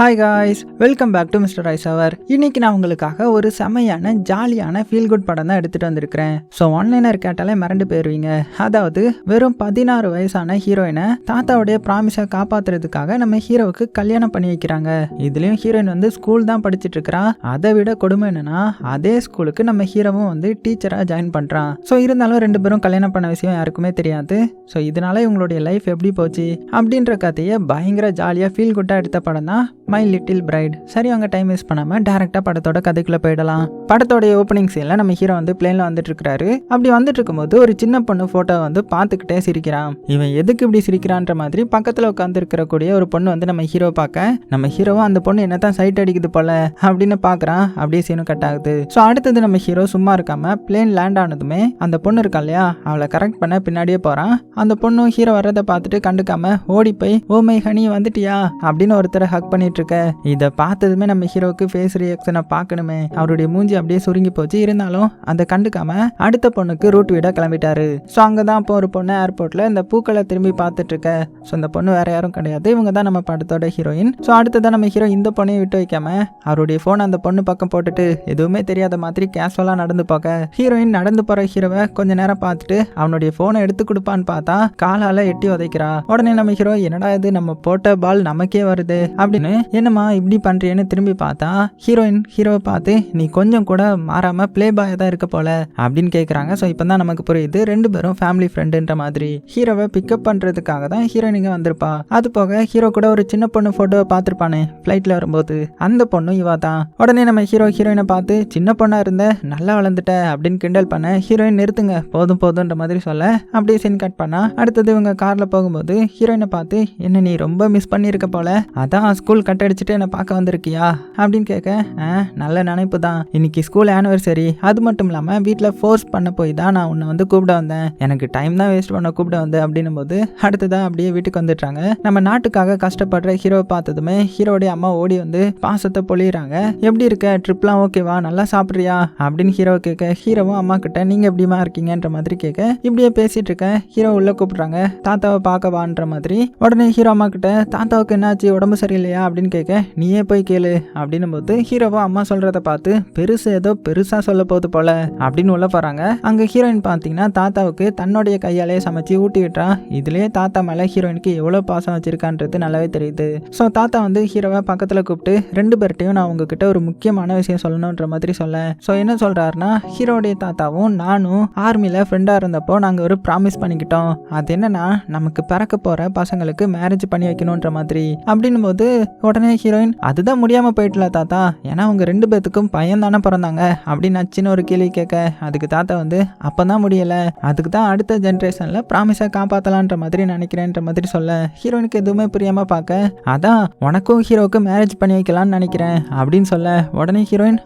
Hi guys, welcome back to mister rice hour. இன்னைக்கு நான் உங்களுக்காக ஒரு செமையான ஜாலியான ஃபீல் குட் படம் தான் எடுத்துகிட்டு வந்திருக்கிறேன். ஸோ ஒன்லைனர் கேட்டாலே மறந்து போயிடுவீங்க. அதாவது வெறும் 16 வயசான ஹீரோயினை தாத்தாவுடைய ப்ராமிஸை காப்பாற்றுறதுக்காக நம்ம ஹீரோவுக்கு கல்யாணம் பண்ணி வைக்கிறாங்க. இதுலேயும் ஹீரோயின் வந்து ஸ்கூல் தான் படிச்சுட்டு இருக்கிறா. அதை விட கொடுமை என்னன்னா, அதே ஸ்கூலுக்கு நம்ம ஹீரோவும் வந்து டீச்சராக ஜாயின் பண்ணுறான். ஸோ இருந்தாலும் ரெண்டு பேரும் கல்யாணம் பண்ண விஷயம் யாருக்குமே தெரியாது. ஸோ இதனால இவங்களுடைய லைஃப் எப்படி போச்சு அப்படின்ற கதையை பயங்கர ஜாலியாக ஃபீல் குட்டாக எடுத்த படம் தான் மை லிட்டில் பிரைட். சரி, அவங்க டைம் வேஸ்ட் பண்ணாமல் டேரெக்டாக படத்தோட கதைக்குள்ளே போயிடலாம். படத்தோடைய ஓப்பனிங் சீனில் நம்ம ஹீரோ வந்து பிளேனில் வந்துட்டு இருக்கிறாரு. அப்படி வந்துட்டு இருக்கும்போது ஒரு சின்ன பொண்ணு ஃபோட்டோ வந்து பார்த்துக்கிட்டே சிரிக்கிறான். இவன் எதுக்கு இப்படி சிரிக்கிறான்ற மாதிரி பக்கத்தில் உட்காந்து இருக்கக்கூடிய ஒரு பொண்ணு வந்து நம்ம ஹீரோ பார்க்க, நம்ம ஹீரோவும் அந்த பொண்ணு என்னத்தான் சைட் அடிக்குது போல அப்படின்னு பார்க்குறான். அப்படியே சீனும் கட் ஆகுது. ஸோ அடுத்தது நம்ம ஹீரோ சும்மா இருக்காம பிளேன் லேண்ட் ஆனதுமே அந்த பொண்ணு இருக்கா இல்லையா, அவளை கரெக்ட் பண்ண பின்னாடியே போகிறான். அந்த பொண்ணு ஹீரோ வர்றதை பார்த்துட்டு கண்டுக்காம ஓடி போய் ஓ மை ஹனி வந்துட்டியா அப்படின்னு ஒருத்தரை ஹக் பண்ணிட்டு இருக்க. இதை பார்த்ததுமே நம்ம ஹீரோவுக்கு ஃபேஸ் ரியாக்ஷனை பார்க்கணுமே, அவருடைய மூஞ்சி அப்படியே சுருங்கி போச்சு. இருந்தாலும் அதை கண்டுக்காம அடுத்த பொண்ணுக்கு ரூட் விட கிளம்பிட்டாரு. ஸோ அங்கதான் அப்போ ஒரு பொண்ணு ஏர்போர்ட்ல இந்த பூக்களை திரும்பி பார்த்துட்டு இருக்க. ஸோ இந்த பொண்ணு வேற யாரும் கிடையாது, இவங்க தான் நம்ம படத்தோட ஹீரோயின். ஸோ அடுத்ததான் நம்ம ஹீரோ இந்த பொண்ணையும் விட்டு வைக்காம அவருடைய போன் அந்த பொண்ணு பக்கம் போட்டுட்டு எதுவுமே தெரியாத மாதிரி கேஷுவலா நடந்து போக, ஹீரோயின் நடந்து போற ஹீரோவை கொஞ்ச நேரம் பார்த்துட்டு அவனுடைய போனை எடுத்து கொடுப்பான்னு பார்த்தா காலால எட்டி உதைக்கிறா. உடனே நம்ம ஹீரோ என்னடா இது, நம்ம போட்ட பால் நமக்கே வருது அப்படின்னு, என்னம்மா இப்படி பண்றியன்னு திரும்பி பார்த்தா ஹீரோயின் ஹீரோவை பார்த்து நீ கொஞ்சம் கூட மாறாம பிளே பாயா தான் இருக்க போல அப்படின்னு கேட்குறாங்க. ஸோ இப்போ தான் நமக்கு புரியுது ரெண்டு பேரும் ஃபேமிலி ஃப்ரெண்டுன்ற மாதிரி. ஹீரோவை பிக்கப் பண்றதுக்காக தான் ஹீரோயின் இங்கே வந்திருப்பா. அது போக ஹீரோ கூட ஒரு சின்ன பொண்ணு போட்டோவை பார்த்துருப்பானே ஃப்ளைட்ல வரும்போது, அந்த பொண்ணு இவா தான். உடனே நம்ம ஹீரோயினை பார்த்து சின்ன பொண்ணா இருந்த நல்லா வளர்ந்துட்ட அப்படின்னு கிண்டல் பண்ண, ஹீரோயின் நிறுத்துங்க போதும் போதுன்ற மாதிரி சொல்ல அப்படியே சீன் கட் பண்ணா. அடுத்தது இவங்க கார்ல போகும்போது ஹீரோயினை பார்த்து என்ன நீ ரொம்ப மிஸ் பண்ணியிருக்க போல, அதான் ஸ்கூல் கட் அடிச்சுட்டு என்னை பார்க்க வந்திருக்கியா அப்படின்னு கேட்க, நல்ல நினைப்பு தான், இன்னைக்கு ஸ்கூல் ஆனிவர்சரி, அது மட்டும் இல்லாமல் வீட்டில் ஃபோர்ஸ் பண்ண போய் தான் நான் உன்னை வந்து கூப்பிட வந்தேன், எனக்கு டைம் தான் வேஸ்ட் பண்ண கூப்பிட வந்தேன் அப்படின்னும் போது அடுத்ததான் அப்படியே வீட்டுக்கு வந்துடுறாங்க. நம்ம நாட்டுக்காக கஷ்டப்படுற ஹீரோவை பார்த்ததுமே ஹீரோடைய அம்மா ஓடி வந்து பாசத்தை பொழியிறாங்க. எப்படி இருக்க, ட்ரிப்லாம் ஓகேவா, நல்லா சாப்பிட்றியா அப்படின்னு ஹீரோ கேட்க, ஹீரோவும் அம்மா கிட்ட நீங்க எப்படிமா இருக்கீங்கன்ற மாதிரி கேட்க, இப்படியே பேசிட்டு இருக்க ஹீரோ உள்ள கூப்பிடுறாங்க தாத்தாவை பார்க்கவான்ற மாதிரி. உடனே ஹீரோ அம்மா கிட்ட தாத்தாவுக்கு என்னாச்சு, உடம்பு சரியில்லையா அப்படின்னு கேட்க, நீயே போய் கேளு அப்படின்னும் போது ஹீரோவா அம்மா சொல்றத பார்த்து பெருசு ஏதோ பெருசா சொல்ல போகுது போல அப்படின்னு உள்ள போறாங்க. அங்க ஹீரோயின் பாத்தீங்கன்னா தாத்தாவுக்கு தன்னுடைய கையாலே சமைச்சு ஊட்டி விட்டுறா. இதுலயே தாத்தா மேல ஹீரோயினுக்கு எவ்வளவு பாசம் வச்சிருக்கான்றது நல்லாவே தெரியுது. ஸோ தாத்தா வந்து ஹீரோவை பக்கத்துல கூப்பிட்டு ரெண்டு பேர்ட்டையும் நான் உங்ககிட்ட ஒரு முக்கியமான விஷயம் சொல்லணும்ன்ற மாதிரி சொல்ல, ஸோ என்ன சொல்றாருன்னா, ஹீரோடைய தாத்தாவும் நானும் ஆர்மியில ஃப்ரெண்டா இருந்தப்போ நாங்க ஒரு ப்ராமிஸ் பண்ணிக்கிட்டோம். அது என்னன்னா, நமக்கு பிறக்க போற பசங்களுக்கு மேரேஜ் பண்ணி வைக்கணும்ன்ற மாதிரி அப்படின்னும் போது உடனே ஹீரோயின் அதுதான் முடியாம போயிட்டல தாத்தா, ஏன்னா அவங்க ரெண்டு பேத்துக்கும் பையன் தானே பிறந்தாங்க அப்படின்னு நச்சுன்னு ஒரு கேள்வி கேட்க, அதுக்கு தாத்தா வந்து அப்பதான் முடியல, அதுக்கு தான் அடுத்த ஜென்ரேஷன்ல ப்ராமிஸை காப்பாத்தலான்ற மாதிரி நினைக்கிறேன்ற மாதிரி சொல்ல, ஹீரோயினுக்கு எதுவுமே புரியாம பார்க்க, அதான் உனக்கும் ஹீரோவுக்கும் மேரேஜ் பண்ணி வைக்கலாம்னு நினைக்கிறேன் அப்படின்னு சொல்ல, உடனே ஹீரோயின்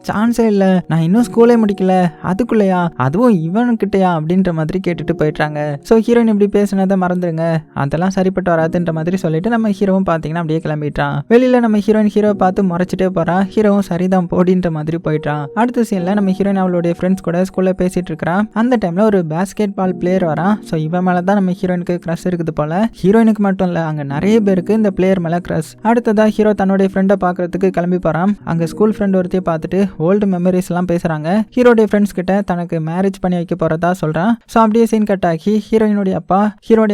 சான்ஸே இல்லை, நான் இன்னும் ஸ்கூலே முடிக்கல, அதுக்குள்ளையா, அதுவும் இவனுக்கிட்டையா அப்படின்ற மாதிரி கேட்டுட்டு போயிட்டாங்க. ஸோ ஹீரோயின் இப்படி பேசினதை மறந்துடுங்க, அதெல்லாம் சரிப்பட்டு வராதுன்ற மாதிரி சொல்லிட்டு நம்ம ஹீரோவும் பார்த்தீங்கன்னா அப்படியே கிளம்பிட்டான். வெளியில நம்ம ஹீரோயின் ஹீரோவை பார்த்து முறைச்சிட்டே போறா. ஹீரோவும் சரிதான் போடின்ற மாதிரி போயிட்டான். அடுத்த சீன்ல நம்ம ஹீரோயின் அவளுடைய ஃப்ரெண்ட்ஸ் கூட ஸ்கூல்ல பேசிட்டு இருக்கா. அந்த டைம்ல ஒரு பாஸ்கெட் பால் பிளேயர் வரான். ஸோ இவன் மேலதான் நம்ம ஹீரோயினுக்கு கிரஷ் இருக்குது போல. ஹீரோயினுக்கு மட்டும் இல்ல, அங்க நிறைய பேருக்கு இந்த பிளேயர் மேல கிரஷ். அடுத்ததா ஹீரோ தன்னுடைய ஃப்ரெண்டை பாக்குறதுக்கு கிளம்பி போறான். அங்க ஸ்கூல் ஃப்ரெண்ட் ஒருத்தைய பார்த்துட்டு ஓல்டு மெமரிஸ் எல்லாம் பேசுறாங்க. ஹீரோடைய ஃப்ரெண்ட்ஸ் கிட்ட தனக்கு மேரேஜ் பண்ணி வைக்க போறதா சொல்றான். ஸோ அப்படியே சீன் கட் ஆகி ஹீரோயினுடைய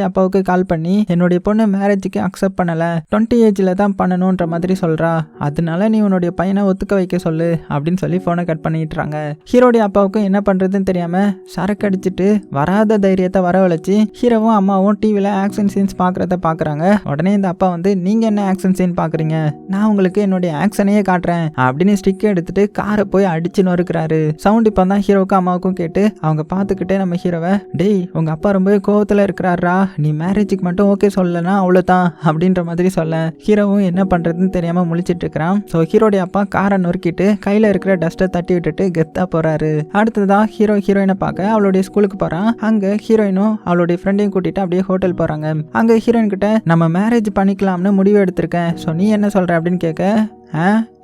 அப்பாவுக்கு கால் பண்ணி என்னுடைய பொண்ணு மேரேஜுக்கு அக்செப்ட் பண்ணல, 20 ஏஜ்ல தான் பண்ணணும்ன்ற மாதிரி சொல்றா, அதனால நீ உன்னுடைய பையனை ஒத்துக்க வைக்க சொல்லு அப்படின்னு சொல்லி போனை கட் பண்ணிட்டுறாங்க. ஹீரோடைய அப்பாவுக்கும் என்ன பண்றதுன்னு தெரியாம சரக்கு அடிச்சுட்டு வராத தைரியத்தை வரவழைச்சு ஹீரோவும் அம்மாவும் டிவில ஆக்ஷன் சீன்ஸ் பாக்குறத பாக்குறாங்க. உடனே இந்த அப்பா வந்து நீங்க என்ன ஆக்ஷன் சீன் பாக்குறீங்க, நான் உங்களுக்கு என்னுடைய ஆக்ஷனையே காட்டுறேன் அப்படின்னு ஸ்டிக் எடுத்துட்டு காரை போய் அடிச்சு நொறுக்கிறாரு. சவுண்ட் இப்போ தான் ஹீரோவுக்கும் அம்மாவுக்கும் கேட்டு அவங்க பார்த்துக்கிட்டே நம்ம ஹீரோவை, டேய் உங்க அப்பா ரொம்பவே கோவத்துல இருக்கிறாரா, நீ மேரேஜுக்கு மட்டும் ஓகே சொல்லனா அவ்வளவுதான் அப்படின்ற மாதிரி சொல்ல, ஹீரோவும் என்ன பண்றதுன்னு தெரியாம முழிச்சிட்டு இருக்கிறான். ஸோ ஹீரோடைய அப்பா காரை நொறுக்கிட்டு கையில இருக்கிற டஸ்ட்டை தட்டி விட்டுட்டு கெத்தா போறாரு. அடுத்ததான் ஹீரோயினை பார்க்க அவளுடைய ஸ்கூலுக்கு போறான். அங்க ஹீரோயினும் அவளுடைய ஃப்ரெண்டையும் கூட்டிட்டு அப்படியே ஹோட்டல் போறாங்க. அங்க ஹீரோயின் கிட்ட நம்ம மேரேஜ் பண்ணிக்கலாம்னு முடிவு எடுத்திருக்கேன், ஸோ நீ என்ன சொல்ற அப்படின்னு கேட்க,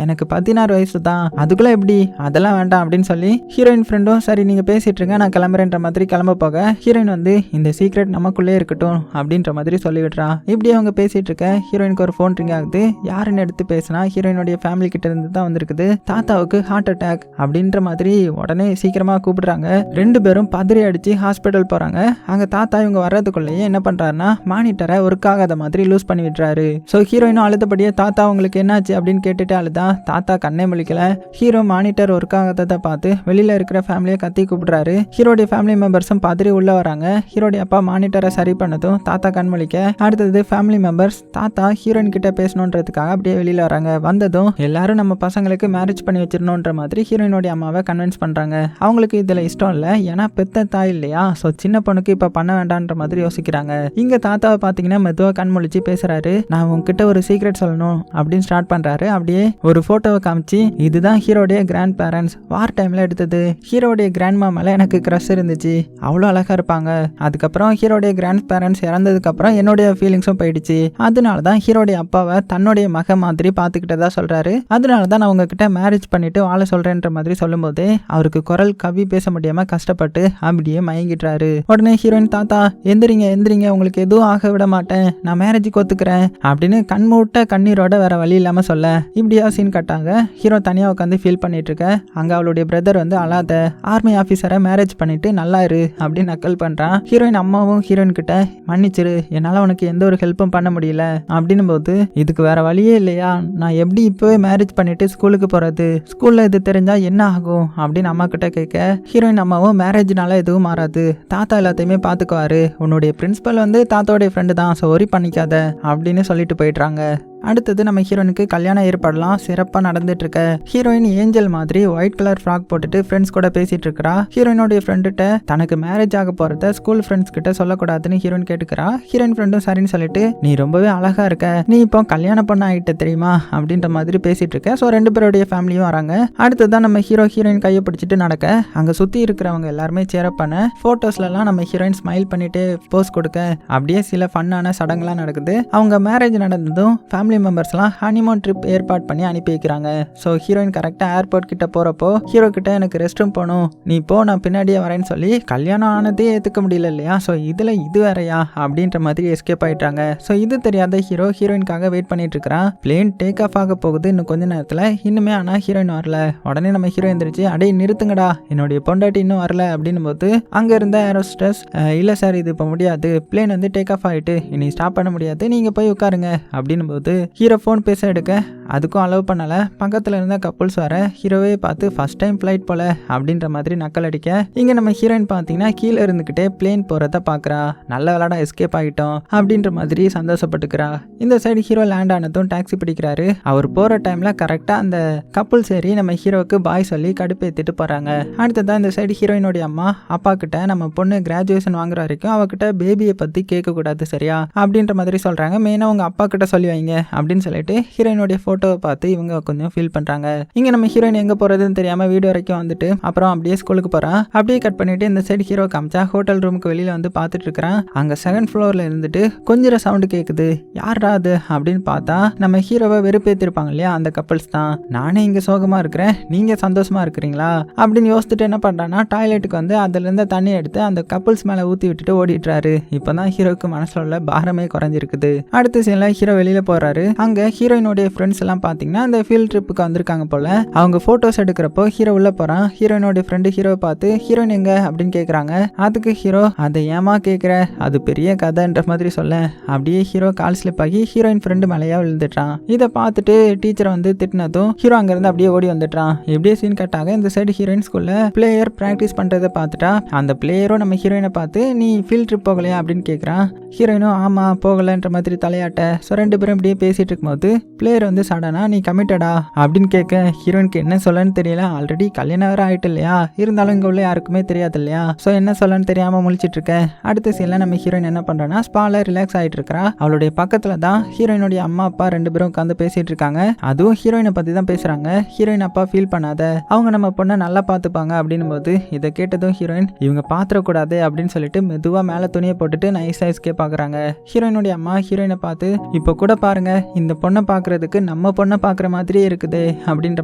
எனக்கு 16 வயசு தான், அதுக்குள்ள எப்படி, அதெல்லாம் வேண்டாம் அப்படின்னு சொல்லி ஹீரோயின் ஃப்ரெண்டும் சரி நீங்க பேசிட்டு இருங்க நான் கிளம்புறேன்ற மாதிரி கிளம்ப போக ஹீரோயின் வந்து இந்த சீக்ரெட் நமக்குள்ளே இருக்கட்டும் அப்படின்ற மாதிரி சொல்லிவிடுறா. இப்படி அவங்க பேசிட்டு இருக்க ஹீரோயினுக்கு ஒரு ஃபோன் ரிங் ஆகுது. யாருன்னு எடுத்து பேசினா ஹீரோயினுடைய ஃபேமிலி கிட்ட இருந்து தான் வந்திருக்குது. தாத்தாவுக்கு ஹார்ட் அட்டாக் அப்படின்ற மாதிரி உடனே சீக்கிரமா கூப்பிடுறாங்க. 2 பேரும் பதறி அடிச்சு ஹாஸ்பிட்டல் போறாங்க. அங்க தாத்தா இவங்க வர்றதுக்குள்ளேயே என்ன பண்றாருன்னா மானிட்டரை ஒர்க் ஆகாத மாதிரி லூஸ் பண்ணி விடுறாரு. ஸோ ஹீரோயினும் அழுதபடியே தாத்தா உங்களுக்கு என்னாச்சு அப்படின்னு கேட்டுட்டு அழுதா. தாத்தா கண்ணே முழிக்கல. ஹீரோ மானிட்டர் ஒர்க் ஆகாததை பார்த்து வெளியில இருக்கிற ஃபேமிலியை கத்தி கூப்பிடுறாரு. ஹீரோடைய ஃபேமிலி மெம்பர்ஸும் பதறி உள்ள வராங்க. ஹீரோடைய அப்பா மானிட்டரை சரி பண்ணதும் தாத்தா கண் முழிக்க அடுத்தது ஃபேமிலி மெம்பர்ஸ் தாத்தா ஹீரோயின் கிட்ட பேசணுன்றதுக்காக அப்படியே வெளியில வராங்க. வந்ததும் எல்லாரும் நம்ம பசங்களுக்கு மேரேஜ் பண்ணி வச்சிடணுன்ற மாதிரி ஹீரோயினுடைய அம்மாவை கன்வின்ஸ் பண்றாங்க. அவங்களுக்கு இதுல இஷ்டம் இல்லை, ஏன்னா பெத்த தாய் இல்லையா, ஸோ சின்ன பொண்ணுக்கு இப்ப பண்ண வேண்டான்ற மாதிரி யோசிக்கிறாங்க. இங்க தாத்தாவை பாத்தீங்கன்னா மெதுவா கண் முழிச்சு பேசுறாரு. நான் உங்ககிட்ட ஒரு சீக்ரெட் சொல்லணும் அப்படின்னு ஸ்டார்ட் பண்றாரு. அப்படியே ஒரு போட்டோவை காமிச்சு இதுதான் ஹீரோடைய கிராண்ட் பேரண்ட்ஸ், வார் டைம்ல எடுத்தது. ஹீரோடைய கிராண்ட்மா மேல எனக்கு கிரஷ் இருந்துச்சு, அவ்வளோ அழகா இருப்பாங்க. அதுக்கப்புறம் ஹீரோடைய கிராண்ட் பேரண்ட்ஸ் இறந்ததுக்கு அப்புறம் என்னுடைய ஃபீலிங்ஸும் போயிடுச்சு. அதனாலதான் ஹீரோடைய அப்பாவை தன்னுடைய மக மாதிரி பாத்துக்கிட்டதா சொல்றாரு. அதனாலதான் நான் உங்ககிட்ட மேரேஜ் பண்ணிட்டு வாழ சொல்றேன்ற மாதிரி சொல்லும்போது அவருக்கு குரல் கவி பேச முடியாம கஷ்டப்பட்டு அப்படியே மயங்கிட்டாரு. உடனே ஹீரோயின் தாத்தா எந்திரிங்க எந்திரிங்க, உங்களுக்கு எதுவும் ஆக விட மாட்டேன், நான் மேரேஜுக்கு ஒத்துக்கிறேன் அப்படின்னு கண்மூட்ட கண்ணீரோட வேற வழி இல்லாம சொல்ல இப்படியா சீன் கட்டாங்க. ஹீரோ தனியா உட்காந்து ஃபீல் பண்ணிட்டு இருக்க. அங்க அவளுடைய பிரதர் வந்து அழாத, ஆர்மி ஆபீசரை மேரேஜ் பண்ணிட்டு நல்லா இரு அப்படின்னு நக்கல் பண்றான். ஹீரோயின் அம்மாவும் ஹீரோயின் கிட்ட மன்னிச்சிரு, என்னால உனக்கு எந்த ஒரு ஹெல்ப்பும் பண்ண முடியல அப்படின்னு போது இதுக்கு வேற வழியே இல்லையா, நான் எப்படி இப்பவே மேரேஜ் பண்ணிட்டு ஸ்கூலுக்கு போறது, ஸ்கூல்ல இது தெரிஞ்சா என்ன ஆகும் அப்படின்னு அம்மா கிட்ட கேட்க ஹீரோயின் அம்மாவும் மேரேஜ்னால எதுவும் மாறாது, தாத்தா எல்லாத்தையுமே பாத்துக்குவாரு, உன்னுடைய பிரின்சிபல் வந்து தாத்தாவுடைய ஃப்ரெண்டு தான், ஸோ ஒரி பண்ணிக்காத அப்படின்னு சொல்லிட்டு போயிடுறாங்க. அடுத்தது நம்ம ஹீரோயினுக்கு கல்யாண ஏற்பாடுலாம் சிறப்பாக நடந்துட்டு இருக்க. ஹீரோயின் ஏஞ்சல் மாதிரி ஒயிட் கலர் ஃப்ராக் போட்டுட்டு ஃப்ரெண்ட்ஸ் கூட பேசிட்டு இருக்கா. ஹீரோயினுடைய ஃப்ரெண்டுகிட்ட தனக்கு மேரேஜ் ஆக போறத ஸ்கூல் ஃப்ரெண்ட்ஸ் கிட்ட சொல்லக்கூடாதுன்னு ஹீரோயின் கேட்டுக்கிறா. ஹீரோயின் ஃப்ரெண்டும் சரின்னு சொல்லிட்டு நீ ரொம்பவே அழகா இருக்க, நீ இப்போ கல்யாணம் பண்ண ஆகிட்ட தெரியுமா அப்படின்ற மாதிரி பேசிட்டு இருக்க. ஸோ 2 பேருடைய ஃபேமிலியும் வராங்க. அடுத்ததான் நம்ம ஹீரோயின் கையை பிடிச்சிட்டு நடக்க அங்க சுத்தி இருக்கிறவங்க எல்லாருமே சேரப் பண்ண போட்டோஸ்லாம் நம்ம ஹீரோயின் ஸ்மைல் பண்ணிட்டு போஸ் கொடுக்க அப்படியே சில ஃபன்னான சடங்குலாம் நடக்குது. அவங்க மேரேஜ் நடந்ததும் ஃபேமிலி மெம்பர்ஸ்லாம் ஹனிமூன் ட்ரிப் ஏற்பாடு பண்ணி அனுப்பி வைக்கிறாங்க. ஸோ ஹீரோயின் கரெக்டாக ஏர்போர்ட் கிட்ட போறப்போ ஹீரோ கிட்ட எனக்கு ரெஸ்ட் ரூம் போகணும், நீ போ நான் பின்னாடியே வரேன்னு சொல்லி கல்யாணம் ஆனதே ஏற்றுக்க முடியல இல்லையா, ஸோ இதில் இது வேறையா அப்படின்ற மாதிரி எஸ்கேப் ஆயிட்டாங்க. ஸோ இது தெரியாத ஹீரோயின்காக வெயிட் பண்ணிட்டு இருக்கிறான். பிளேன் டேக் ஆஃப் ஆக போகுது இன்னும் கொஞ்ச நேரத்தில். இன்னுமே ஆனால் ஹீரோயின் வரல. உடனே நம்ம ஹீரோ எந்திரிச்சு அடே நிறுத்துங்கடா, என்னுடைய பொண்டாட்டி இன்னும் வரல அப்படின்னும் போது அங்கே இருந்த ஏரோஸ்டஸ் இல்லை சார் இது இப்போ முடியாது, பிளேன் வந்து டேக் ஆஃப் ஆகிட்டு இனி ஸ்டாப் பண்ண முடியாது, நீங்கள் போய் உட்காருங்க அப்படின்னும் போது ஹீரோ ஃபோன் பேச எடுக்க அதுக்கும் அலோவ் பண்ணல. பக்கத்தில் இருந்த கப்புள்ஸ் வர ஹீரோவே பார்த்து ஃபர்ஸ்ட் டைம் ஃப்ளைட் போல அப்படின்ற மாதிரி நக்கல் அடிக்க இங்கே நம்ம ஹீரோயின் பார்த்தீங்கன்னா கீழே இருந்துக்கிட்டே பிளேன் போகிறத பார்க்குறா. நல்ல விளாட எஸ்கேப் ஆகிட்டோம் அப்படின்ற மாதிரி சந்தோஷப்பட்டுக்கிறா. இந்த சைடு ஹீரோ லேண்ட் ஆனதும் டாக்ஸி பிடிக்கிறாரு. அவர் போகிற டைமில் கரெக்டாக அந்த கப்புள் சரி நம்ம ஹீரோவுக்கு பாய் சொல்லி கடுப்பேற்றிட்டு போகிறாங்க. அடுத்ததான் இந்த சைடு ஹீரோயினுடைய அம்மா அப்பா கிட்ட நம்ம பொண்ணு கிராஜுவேஷன் வாங்குற வரைக்கும் அவகிட்ட பேபியை பற்றி கேட்கக்கூடாது சரியா அப்படின்ற மாதிரி சொல்கிறாங்க. மெயினாக உங்கள் அப்பா கிட்ட சொல்லி வைங்க அப்படின்னு சொல்லிட்டு ஹீரோயினுடைய போட்டோவை பார்த்து இவங்க கொஞ்சம் ஃபீல் பண்றாங்க. இங்க நம்ம ஹீரோயின் எங்க போறதுன்னு தெரியாம வீடு வரைக்கும் வந்துட்டு அப்புறம் அப்படியே ஸ்கூலுக்கு போறான். அப்படியே கட் பண்ணிட்டு இந்த சைடு ஹீரோ காமிச்சா ஹோட்டல் ரூமுக்கு வெளியில வந்து பார்த்துட்டு இருக்கிறான். அங்க 2nd ஃப்ளோர்ல இருந்துட்டு கொஞ்சம் சவுண்ட் கேக்குது. யாரா அது அப்படின்னு பார்த்தா நம்ம ஹீரோவை வெறுப்பேத்திருப்பாங்க இல்லையா அந்த கப்பல்ஸ் தான். நானே இங்க சோகமா இருக்கிறேன், நீங்க சந்தோஷமா இருக்கிறீங்களா அப்படின்னு யோசிச்சுட்டு என்ன பண்றான்னா டாய்லெட்டுக்கு வந்து அதுல இருந்து தண்ணி எடுத்து அந்த கப்பல்ஸ் மேல ஊத்தி விட்டுட்டு ஓடிட்டுறாரு. இப்பதான் ஹீரோக்கு மனசுல உள்ள பாரமே குறைஞ்சிருக்குது. அடுத்த சீன்ல ஹீரோ வெளியில போறாரு. அங்க ஹீரோயினுடைய ஃப்ரெண்ட்ஸ் எல்லாம் பாத்தீங்கன்னா அந்த ஃபீல்ட் ட்ரிப்புக்கு வந்திருக்காங்க போல. அவங்க போட்டோஸ் எடுக்கிறப்போ ஹீரோ உள்ள போறான். ஹீரோயினுடைய ஃப்ரெண்டு ஹீரோவை பார்த்து ஹீரோயின் எங்க அப்படின்னு கேக்குறாங்க. அதுக்கு ஹீரோ அதை ஏமா கேக்குற, அது பெரிய கதைன்ற மாதிரி சொல்ல அப்படியே ஹீரோ கால் ஸ்லிப் ஆகி ஹீரோயின் ஃப்ரெண்டு மலையா விழுந்துட்டான். இதை பார்த்துட்டு டீச்சரை வந்து திட்டினதும் ஹீரோ அங்க இருந்து அப்படியே ஓடி வந்துட்டான். எப்படியே சீன் கட்டாக இந்த சைடு ஹீரோயின் ஸ்கூல்ல பிளேயர் பிராக்டிஸ் பண்றதை பார்த்துட்டா அந்த பிளேயரும் நம்ம ஹீரோயினை பார்த்து நீ ஃபீல்ட் ட்ரிப் போகலையா அப்படின்னு கேட்கறான். ஹீரோயினும் ஆமா போகலன்ற மாதிரி தலையாட்ட. ஸோ 2 பேரும் இப்படியே பேசிட்டு இருக்கும்போது பிளேயர் வந்து சடனா நீ கமிட்டடா அப்படின்னு கேட்க ஹீரோயினுக்கு என்ன சொல்லன்னு தெரியல. ஆல்ரெடி கல்யாணம் வேற ஆயிட்டு இல்லையா, இருந்தாலும் இங்க உள்ள யாருக்குமே தெரியாது இல்லையா, ஸோ என்ன சொல்லன்னு தெரியாம முழிச்சிட்டு இருக்க. அடுத்த சீன்ல நம்ம ஹீரோயின் என்ன பண்றான்னா ஸ்பால ரிலாக்ஸ் ஆயிட்டு இருக்கா. அவளுடைய பக்கத்துல தான் ஹீரோயினுடைய அம்மா அப்பா 2 பேரும் உட்காந்து பேசிட்டு இருக்காங்க. அதுவும் ஹீரோயினை பத்தி தான் பேசுறாங்க. ஹீரோயின் அப்பா ஃபீல் பண்ணாத, அவங்க நம்ம பொண்ணை நல்லா பாத்துப்பாங்க அப்படின்னும் போது இதை கேட்டதும் ஹீரோயின் இவங்க பாத்திரக்கூடாது அப்படின்னு சொல்லிட்டு மெதுவா மேல துணியை போட்டுட்டு நைஸா எஸ்கேப் ஆகுறாங்க. ஹீரோயினுடைய அம்மா ஹீரோயினை பார்த்து இப்போ கூட பாருங்க இந்த பொண்ணை பாக்குறதுக்கு நம்ம நம்ம பொண்ணை பார்க்குற மாதிரியே இருக்குது அப்படின்ற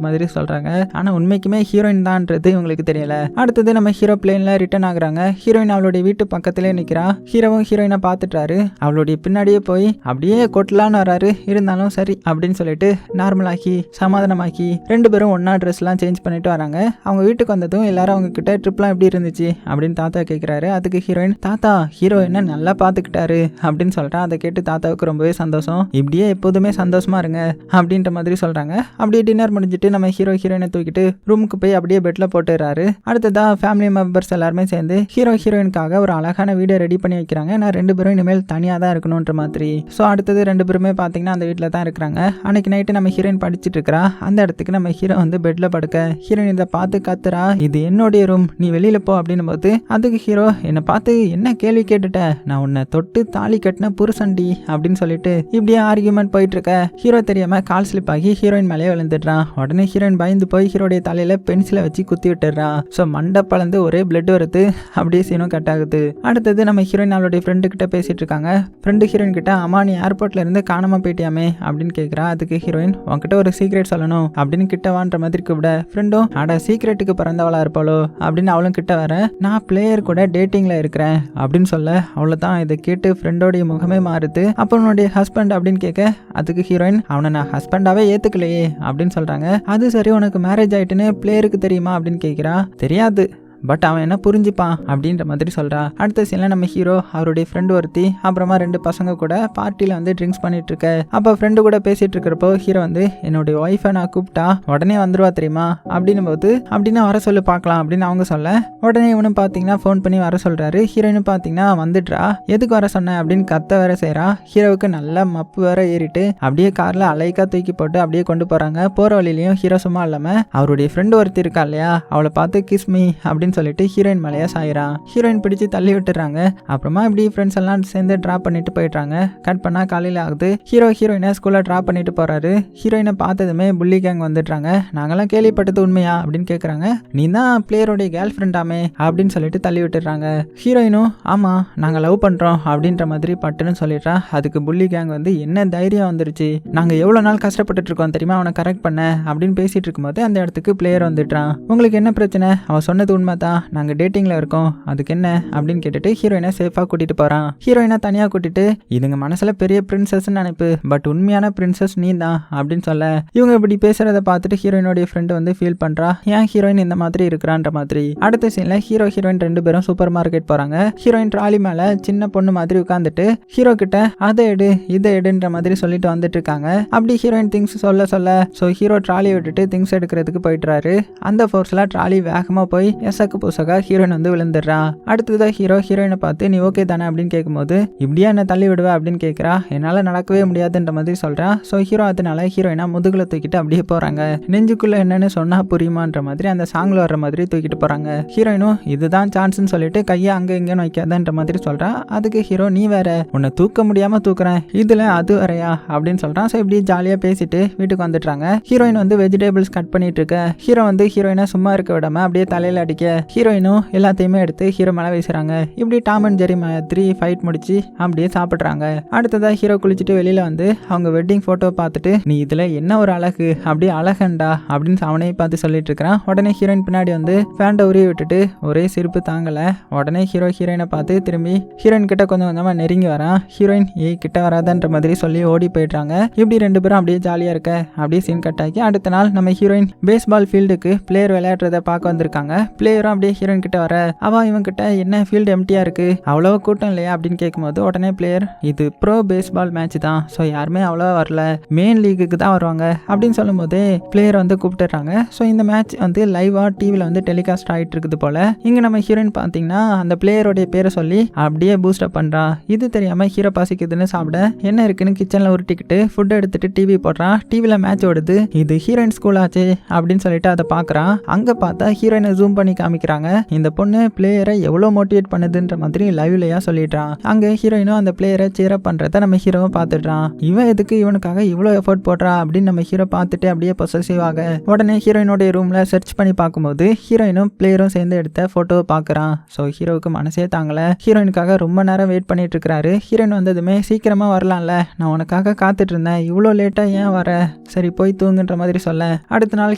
மாதிரி சொல்கிறாங்க. ஆனால் உண்மைக்குமே ஹீரோயின் தான்ன்றது இவங்களுக்கு தெரியல. அடுத்தது நம்ம ஹீரோ பிளேனில் ரிட்டர்ன் ஆகுறாங்க. ஹீரோயின் அவளுடைய வீட்டு பக்கத்திலே நிற்கிறா. ஹீரோவும் ஹீரோயினை பார்த்துட்டாரு. அவளுடைய பின்னாடியே போய் அப்படியே கொட்டலான்னு வராரு. இருந்தாலும் சரி அப்படின்னு சொல்லிட்டு நார்மலாக்கி சமாதானமாக்கி 2 பேரும் ஒன்னா ட்ரெஸ்லாம் சேஞ்ச் பண்ணிட்டு வராங்க. அவங்க வீட்டுக்கு வந்ததும் எல்லாரும் அவங்க கிட்ட ட்ரிப்லாம் எப்படி இருந்துச்சு அப்படின்னு தாத்தா கேட்குறாரு. அதுக்கு ஹீரோயின், தாத்தா ஹீரோ என்ன நல்லா பார்த்துக்கிட்டாரு அப்படின்னு சொல்கிறா. அதை கேட்டு தாத்தாவுக்கு ரொம்பவே சந்தோஷம். இப்படியே எப்போதுமே சந்தோஷமா இருங்க அப்படின்ற மாதிரி சொல்கிறாங்க. அப்படியே டின்னர் முடிஞ்சிட்டு நம்ம ஹீரோ ஹீரோயினை தூக்கிட்டு ரூமுக்கு போய் அப்படியே பெட்டில் போட்டுறாரு. அடுத்ததா ஃபேமிலி மெம்பர்ஸ் எல்லாருமே சேர்ந்து ஹீரோ ஹீரோயினுக்காக ஒரு அழகான வீடியோ ரெடி பண்ணி வைக்கிறாங்க. நான் 2 பேரும் இனிமேல் தனியாக தான் இருக்கணுன்ற மாதிரி. ஸோ அடுத்தது 2 பேருமே பார்த்தீங்கன்னா அந்த வீட்டில் தான் இருக்கிறாங்க. அன்னைக்கு நைட்டு நம்ம ஹீரோயின் படிச்சுட்டு இருக்கிறா. அந்த இடத்துக்கு நம்ம ஹீரோ வந்து பெட்டில் படுக்க ஹீரோயின் இதை பார்த்து கத்துறா, இது என்னுடைய ரூம், நீ வெளியில போ அப்படின்னும் போது அதுக்கு ஹீரோ, என்னை பார்த்து என்ன கேள்வி கேட்டுட்ட, நான் உன்னை தொட்டு தாலி கட்டின புருஷன்டி அப்படின்னு சொல்லிட்டு இப்படியே ஆர்கியூமெண்ட் போயிட்டு இருக்க. ஹீரோ தெரியாம கால் ஸ்லிப் ஆகி ஹீரோயின் மேலேயே விழுந்துடுறான். உடனே ஹீரோயின் பயந்து போய் ஹீரோடைய தலையில பென்சிலை வச்சு குத்தி விட்டுறான். ஸோ மண்டை பழந்து ஒரே பிளட் வருது. அப்படியே சீனும் கட் ஆகுது. அடுத்தது நம்ம ஹீரோயின் அவளுடைய ஃப்ரெண்டு கிட்ட பேசிட்டு இருக்காங்க. ஃப்ரெண்டு ஹீரோயின் கிட்ட, அம்மா நீ ஏர்போர்ட்ல இருந்து காணாம போயிட்டியாமே அப்படின்னு கேட்கிறா. அதுக்கு ஹீரோயின், உன்கிட்ட ஒரு சீக்ரெட் சொல்லணும் அப்படின்னு கிட்ட வான்ற மாதிரி கூப்பிட, ஃப்ரெண்டும் அட சீக்ரெட்டுக்கு பிறந்தவளா இருப்பாளோ அப்படின்னு அவளும் கிட்ட வர, நான் பிளேயர் கூட டேட்டிங்ல இருக்கிறேன் அப்படின்னு சொல்ல, அவ்வளவுதான். இதை கேட்டு ஃப்ரெண்டோடைய முகமே மாறுது. அப்போ உன்னுடைய ஹஸ்பண்ட் அப்படின்னு கேட்க, அதுக்கு ஹீரோயின், அவனை நான் ஹஸ்பண்டாவே ஏத்துக்கலையே அப்படின்னு சொல்றாங்க. அது சரி, உனக்கு மேரேஜ் ஆயிட்டுன்னு பிளேயருக்கு தெரியுமா அப்படின்னு கேட்கிறா. தெரியாது, பட் அவன் என்ன புரிஞ்சுப்பான் அப்படின்ற மாதிரி சொல்றா. அடுத்த சீன்ல நம்ம ஹீரோ அவருடைய ஃப்ரெண்டு ஒருத்தி அப்புறமா 2 பசங்க கூட பார்ட்டியில வந்து ட்ரிங்க்ஸ் பண்ணிட்டு இருக்க. அப்ப ஃப்ரெண்டு கூட பேசிட்டு இருக்கிறப்போ ஹீரோ வந்து, என்னுடைய ஒய்ஃபை நான் கூப்பிட்டா உடனே வந்துருவா தெரியுமா அப்படின்னும் போது, அப்படின்னா வர சொல்லு பார்க்கலாம் அப்படின்னு அவங்க சொல்ல, உடனே இவனும் பாத்தீங்கன்னா ஃபோன் பண்ணி வர சொல்றாரு. ஹீரோயினும் பாத்தீங்கன்னா வந்துடுறா. எதுக்கு வர சொன்ன அப்படின்னு கத்த வேற செய்யறா. ஹீரோவுக்கு நல்ல மப்பு வேற ஏறிட்டு அப்படியே கார்ல அலைக்கா தூக்கி போட்டு அப்படியே கொண்டு போறாங்க. போற வழியிலையும் ஹீரோ சும்மா இல்லாம அவருடைய ஃப்ரெண்டு ஒருத்தி இருக்கா இல்லையா, அவளை பார்த்து கிஸ் மீ அப்படின்னு சொல்லிட்டு ஹீரோயின் மேலேயே சாயிரான். ஹீரோயின் பிடிச்சு தள்ளி விட்டுறாங்க. அப்புறமா இப்படி ஃப்ரெண்ட்ஸ் எல்லாம் சேர்ந்து டிராப் பண்ணிட்டு போயிடுறாங்க. கட் பண்ணா காலையில ஆகுது. ஹீரோ ஹீரோயினை ஸ்கூல்ல டிராப் பண்ணிட்டு போறாரு. ஹீரோயினை பார்த்ததுமே புள்ளி கேங் வந்துடுறாங்க. நாங்கெல்லாம் கேள்விப்பட்டது உண்மையா அப்படின்னு கேட்கறாங்க. நீ தான் பிளேயருடைய கேர்ள் ஃப்ரெண்டாமே அப்படின்னு சொல்லிட்டு தள்ளி விட்டுறாங்க. ஹீரோயினும், ஆமா நாங்க லவ் பண்றோம் அப்படின்ற மாதிரி பட்டுன்னு சொல்லிடுறா. அதுக்கு புள்ளி கேங் வந்து, என்ன தைரியம் வந்துருச்சு, நாங்க எவ்வளவு நாள் கஷ்டப்பட்டு இருக்கோம் தெரியுமா அவனை கரெக்ட் பண்ண அப்படின்னு பேசிட்டு இருக்கும்போது அந்த இடத்துக்கு பிளேயர் வந்துடுறான். உங்களுக்கு என்ன பிரச்சனை, அவன் சொன்னது உண்மை தான், நாங்க டேட்டிங்ல இருக்கோம், அதுக்கு என்ன அப்படின்னு கேட்டுட்டு ஹீரோயினை சேஃபா கூட்டிட்டு போறான். ஹீரோயினை தனியா கூட்டிட்டு, இதுங்க மனசுல பெரிய பிரின்சஸ் நினைப்பு, பட் உண்மையான பிரின்சஸ் நீ தான் அப்படின்னு சொல்ல, இவங்க இப்படி பேசுறத பார்த்துட்டு ஹீரோயினுடைய ஃப்ரெண்டு வந்து ஃபீல் பண்றா, ஏன் ஹீரோயின் இந்த மாதிரி இருக்கிறான்ற மாதிரி. அடுத்த சீன்ல ஹீரோ ஹீரோயின் 2 பேரும் சூப்பர் மார்க்கெட் போறாங்க. ஹீரோயின் ட்ராலி மேல சின்ன பொண்ணு மாதிரி உட்காந்துட்டு ஹீரோ கிட்ட அதை எடு இதை எடுன்ற மாதிரி சொல்லிட்டு வந்துட்டு இருக்காங்க. அப்படி ஹீரோயின் திங்ஸ் சொல்ல சோ ஹீரோ ட்ராலி விட்டுட்டு திங்ஸ் எடுக்கிறதுக்கு போயிட்டுறாரு. அந்த ஃபோர்ஸ்ல ட்ராலி வேகமா போய் எசக்கு புசகா ஹீரோயின் வந்து விழுந்துடுறா. அடுத்ததான் ஹீரோ ஹீரோயினை பார்த்து, நீ ஓகே தானே அப்படின்னு கேட்கும்போது, இப்படியா என்ன தள்ளி விடுவ அப்படின்னு கேட்கிறா. என்னால நடக்கவே முடியாதுன்ற மாதிரி சொல்றா. ஸோ ஹீரோ அதனால ஹீரோயினா முதுகுல தூக்கிட்டு அப்படியே போறாங்க. நெஞ்சுக்குள்ள என்னன்னு சொன்னா புரியுமான்ற மாதிரி அந்த சாங்ல வர்ற மாதிரி தூக்கிட்டு போறாங்க. ஹீரோயினும் இதுதான் சான்ஸ்ன்னு சொல்லிட்டு கையை அங்க இங்கன்னு வைக்காதன்ற மாதிரி சொல்றா. அதுக்கு ஹீரோ, நீ வேற, உன்னை தூக்க முடியாம தூக்குறேன், இதுல அது வரையா அப்படின்னு சொல்றான். ஸோ இப்படி ஜாலியா பேசிட்டு வீட்டுக்கு வந்துட்டாங்க. ஹீரோயின் வந்து வெஜிடபிள்ஸ் கட் பண்ணிட்டு இருக்க. ஹீரோ வந்து ஹீரோயினை சும்மா இருக்க விடாம அப்படியே தலையில அடிக்க, ஹீரோயினும் எல்லாத்தையுமே எடுத்து ஹீரோ மேல வீசுறாங்க. இப்படி டாம் அண்ட் ஜெரி மாதிரி ஃபைட் முடிச்சு அப்படியே சாப்பிடுறாங்க. அடுத்ததா ஹீரோ குளிச்சுட்டு வெளியில வந்து அவங்க வெட்டிங் போட்டோ பார்த்துட்டு, நீ இதுல என்ன ஒரு அழகு, அப்படியே அழகண்டா அப்படின்னு அவனே பார்த்து சொல்லிட்டு இருக்கிறான். உடனே ஹீரோயின் பின்னாடி வந்து ஃபேண்டை உரிய விட்டுட்டு ஒரே சிரிப்பு தாங்கல. உடனே ஹீரோ ஹீரோயினை பார்த்து திரும்பி ஹீரோயின் கிட்ட கொஞ்சம் கொஞ்சமா நெருங்கி வரான். ஹீரோயின் ஏய் கிட்ட வராதன்ற மாதிரி சொல்லி ஓடி போயிடுறாங்க. இப்படி 2 பேரும் அப்படியே ஜாலியா இருக்க அப்படியே சீன் கட் ஆகி அடுத்த நாள் நம்ம ஹீரோயின் பேஸ்பால் ஃபீல்டுக்கு பிளேயர் விளையாடுறத பார்க்க வந்திருக்காங்க. பிளேயரும் அப்படியே ஹீரோயின் கிட்ட வர, அவ இவன் கிட்ட என்ன ஃபீல்டு எம்டியா இருக்கு, அவ்வளவா கூட்டம் இல்லையா அப்படின்னு கேட்கும்போது உடனே பிளேயர், இது ப்ரோ பேஸ்பால் மேட்ச் தான், ஸோ யாருமே அவ்வளோவா வரல, மெயின் லீக்குக்கு தான் வருவாங்க அப்படின்னு சொல்லும் போதே பிளேயர் வந்து கூப்பிட்டுறாங்க. ஸோ இந்த மேட்ச் வந்து லைவா டிவியில் வந்து டெலிகாஸ்ட் ஆகிட்டு இருக்குது போல. இங்கே நம்ம ஹீரோயின் பார்த்தீங்கன்னா அந்த பிளேயருடைய பேரை சொல்லி அப்படியே பூஸ்டப் பண்றா. இது தெரியாம ஹீரோ பசிக்குதுன்னு சாப்பிட என்ன இருக்குன்னு கிச்சன்ல உருட்டிக்கிட்டு ஃபுட் எடுத்துட்டு டிவி போடுறான். டிவில மேட்ச் ஓடுது. இது ஹீரோயின் ஸ்கூல் ஆச்சு அப்படின்னு சொல்லிட்டு அதை பார்க்கறான். அங்க பார்த்தா ஹீரோயினை ஜூம் பண்ணி காமிக்க காமிக்கிறாங்க. இந்த பொண்ணு பிளேயரை எவ்வளவு மோட்டிவேட் பண்ணுதுன்ற மாதிரி லைவ்லயா சொல்லிடுறான். அங்க ஹீரோயினும் அந்த பிளேயரை சேர் அப் பண்றத நம்ம ஹீரோவும் பார்த்துடுறான். இவன் எதுக்கு இவனுக்காக இவ்வளவு எஃபோர்ட் போடுறா அப்படின்னு நம்ம ஹீரோ பார்த்துட்டு அப்படியே பொசசிவ் ஆக உடனே ஹீரோயினோட ரூம்ல சர்ச் பண்ணி பார்க்கும்போது ஹீரோயினும் பிளேயரும் சேர்ந்து எடுத்த போட்டோவை பார்க்கறான். ஸோ ஹீரோவுக்கு மனசே தாங்கல. ஹீரோயினுக்காக ரொம்ப நேரம் வெயிட் பண்ணிட்டு இருக்காரு. ஹீரோயின் வந்ததுமே சீக்கிரமா வரலாம்ல, நான் உனக்காக காத்துட்டு இருந்தேன், இவ்வளோ லேட்டா ஏன் வர, சரி போய் தூங்குன்ற மாதிரி சொல்ல அடுத்த நாள்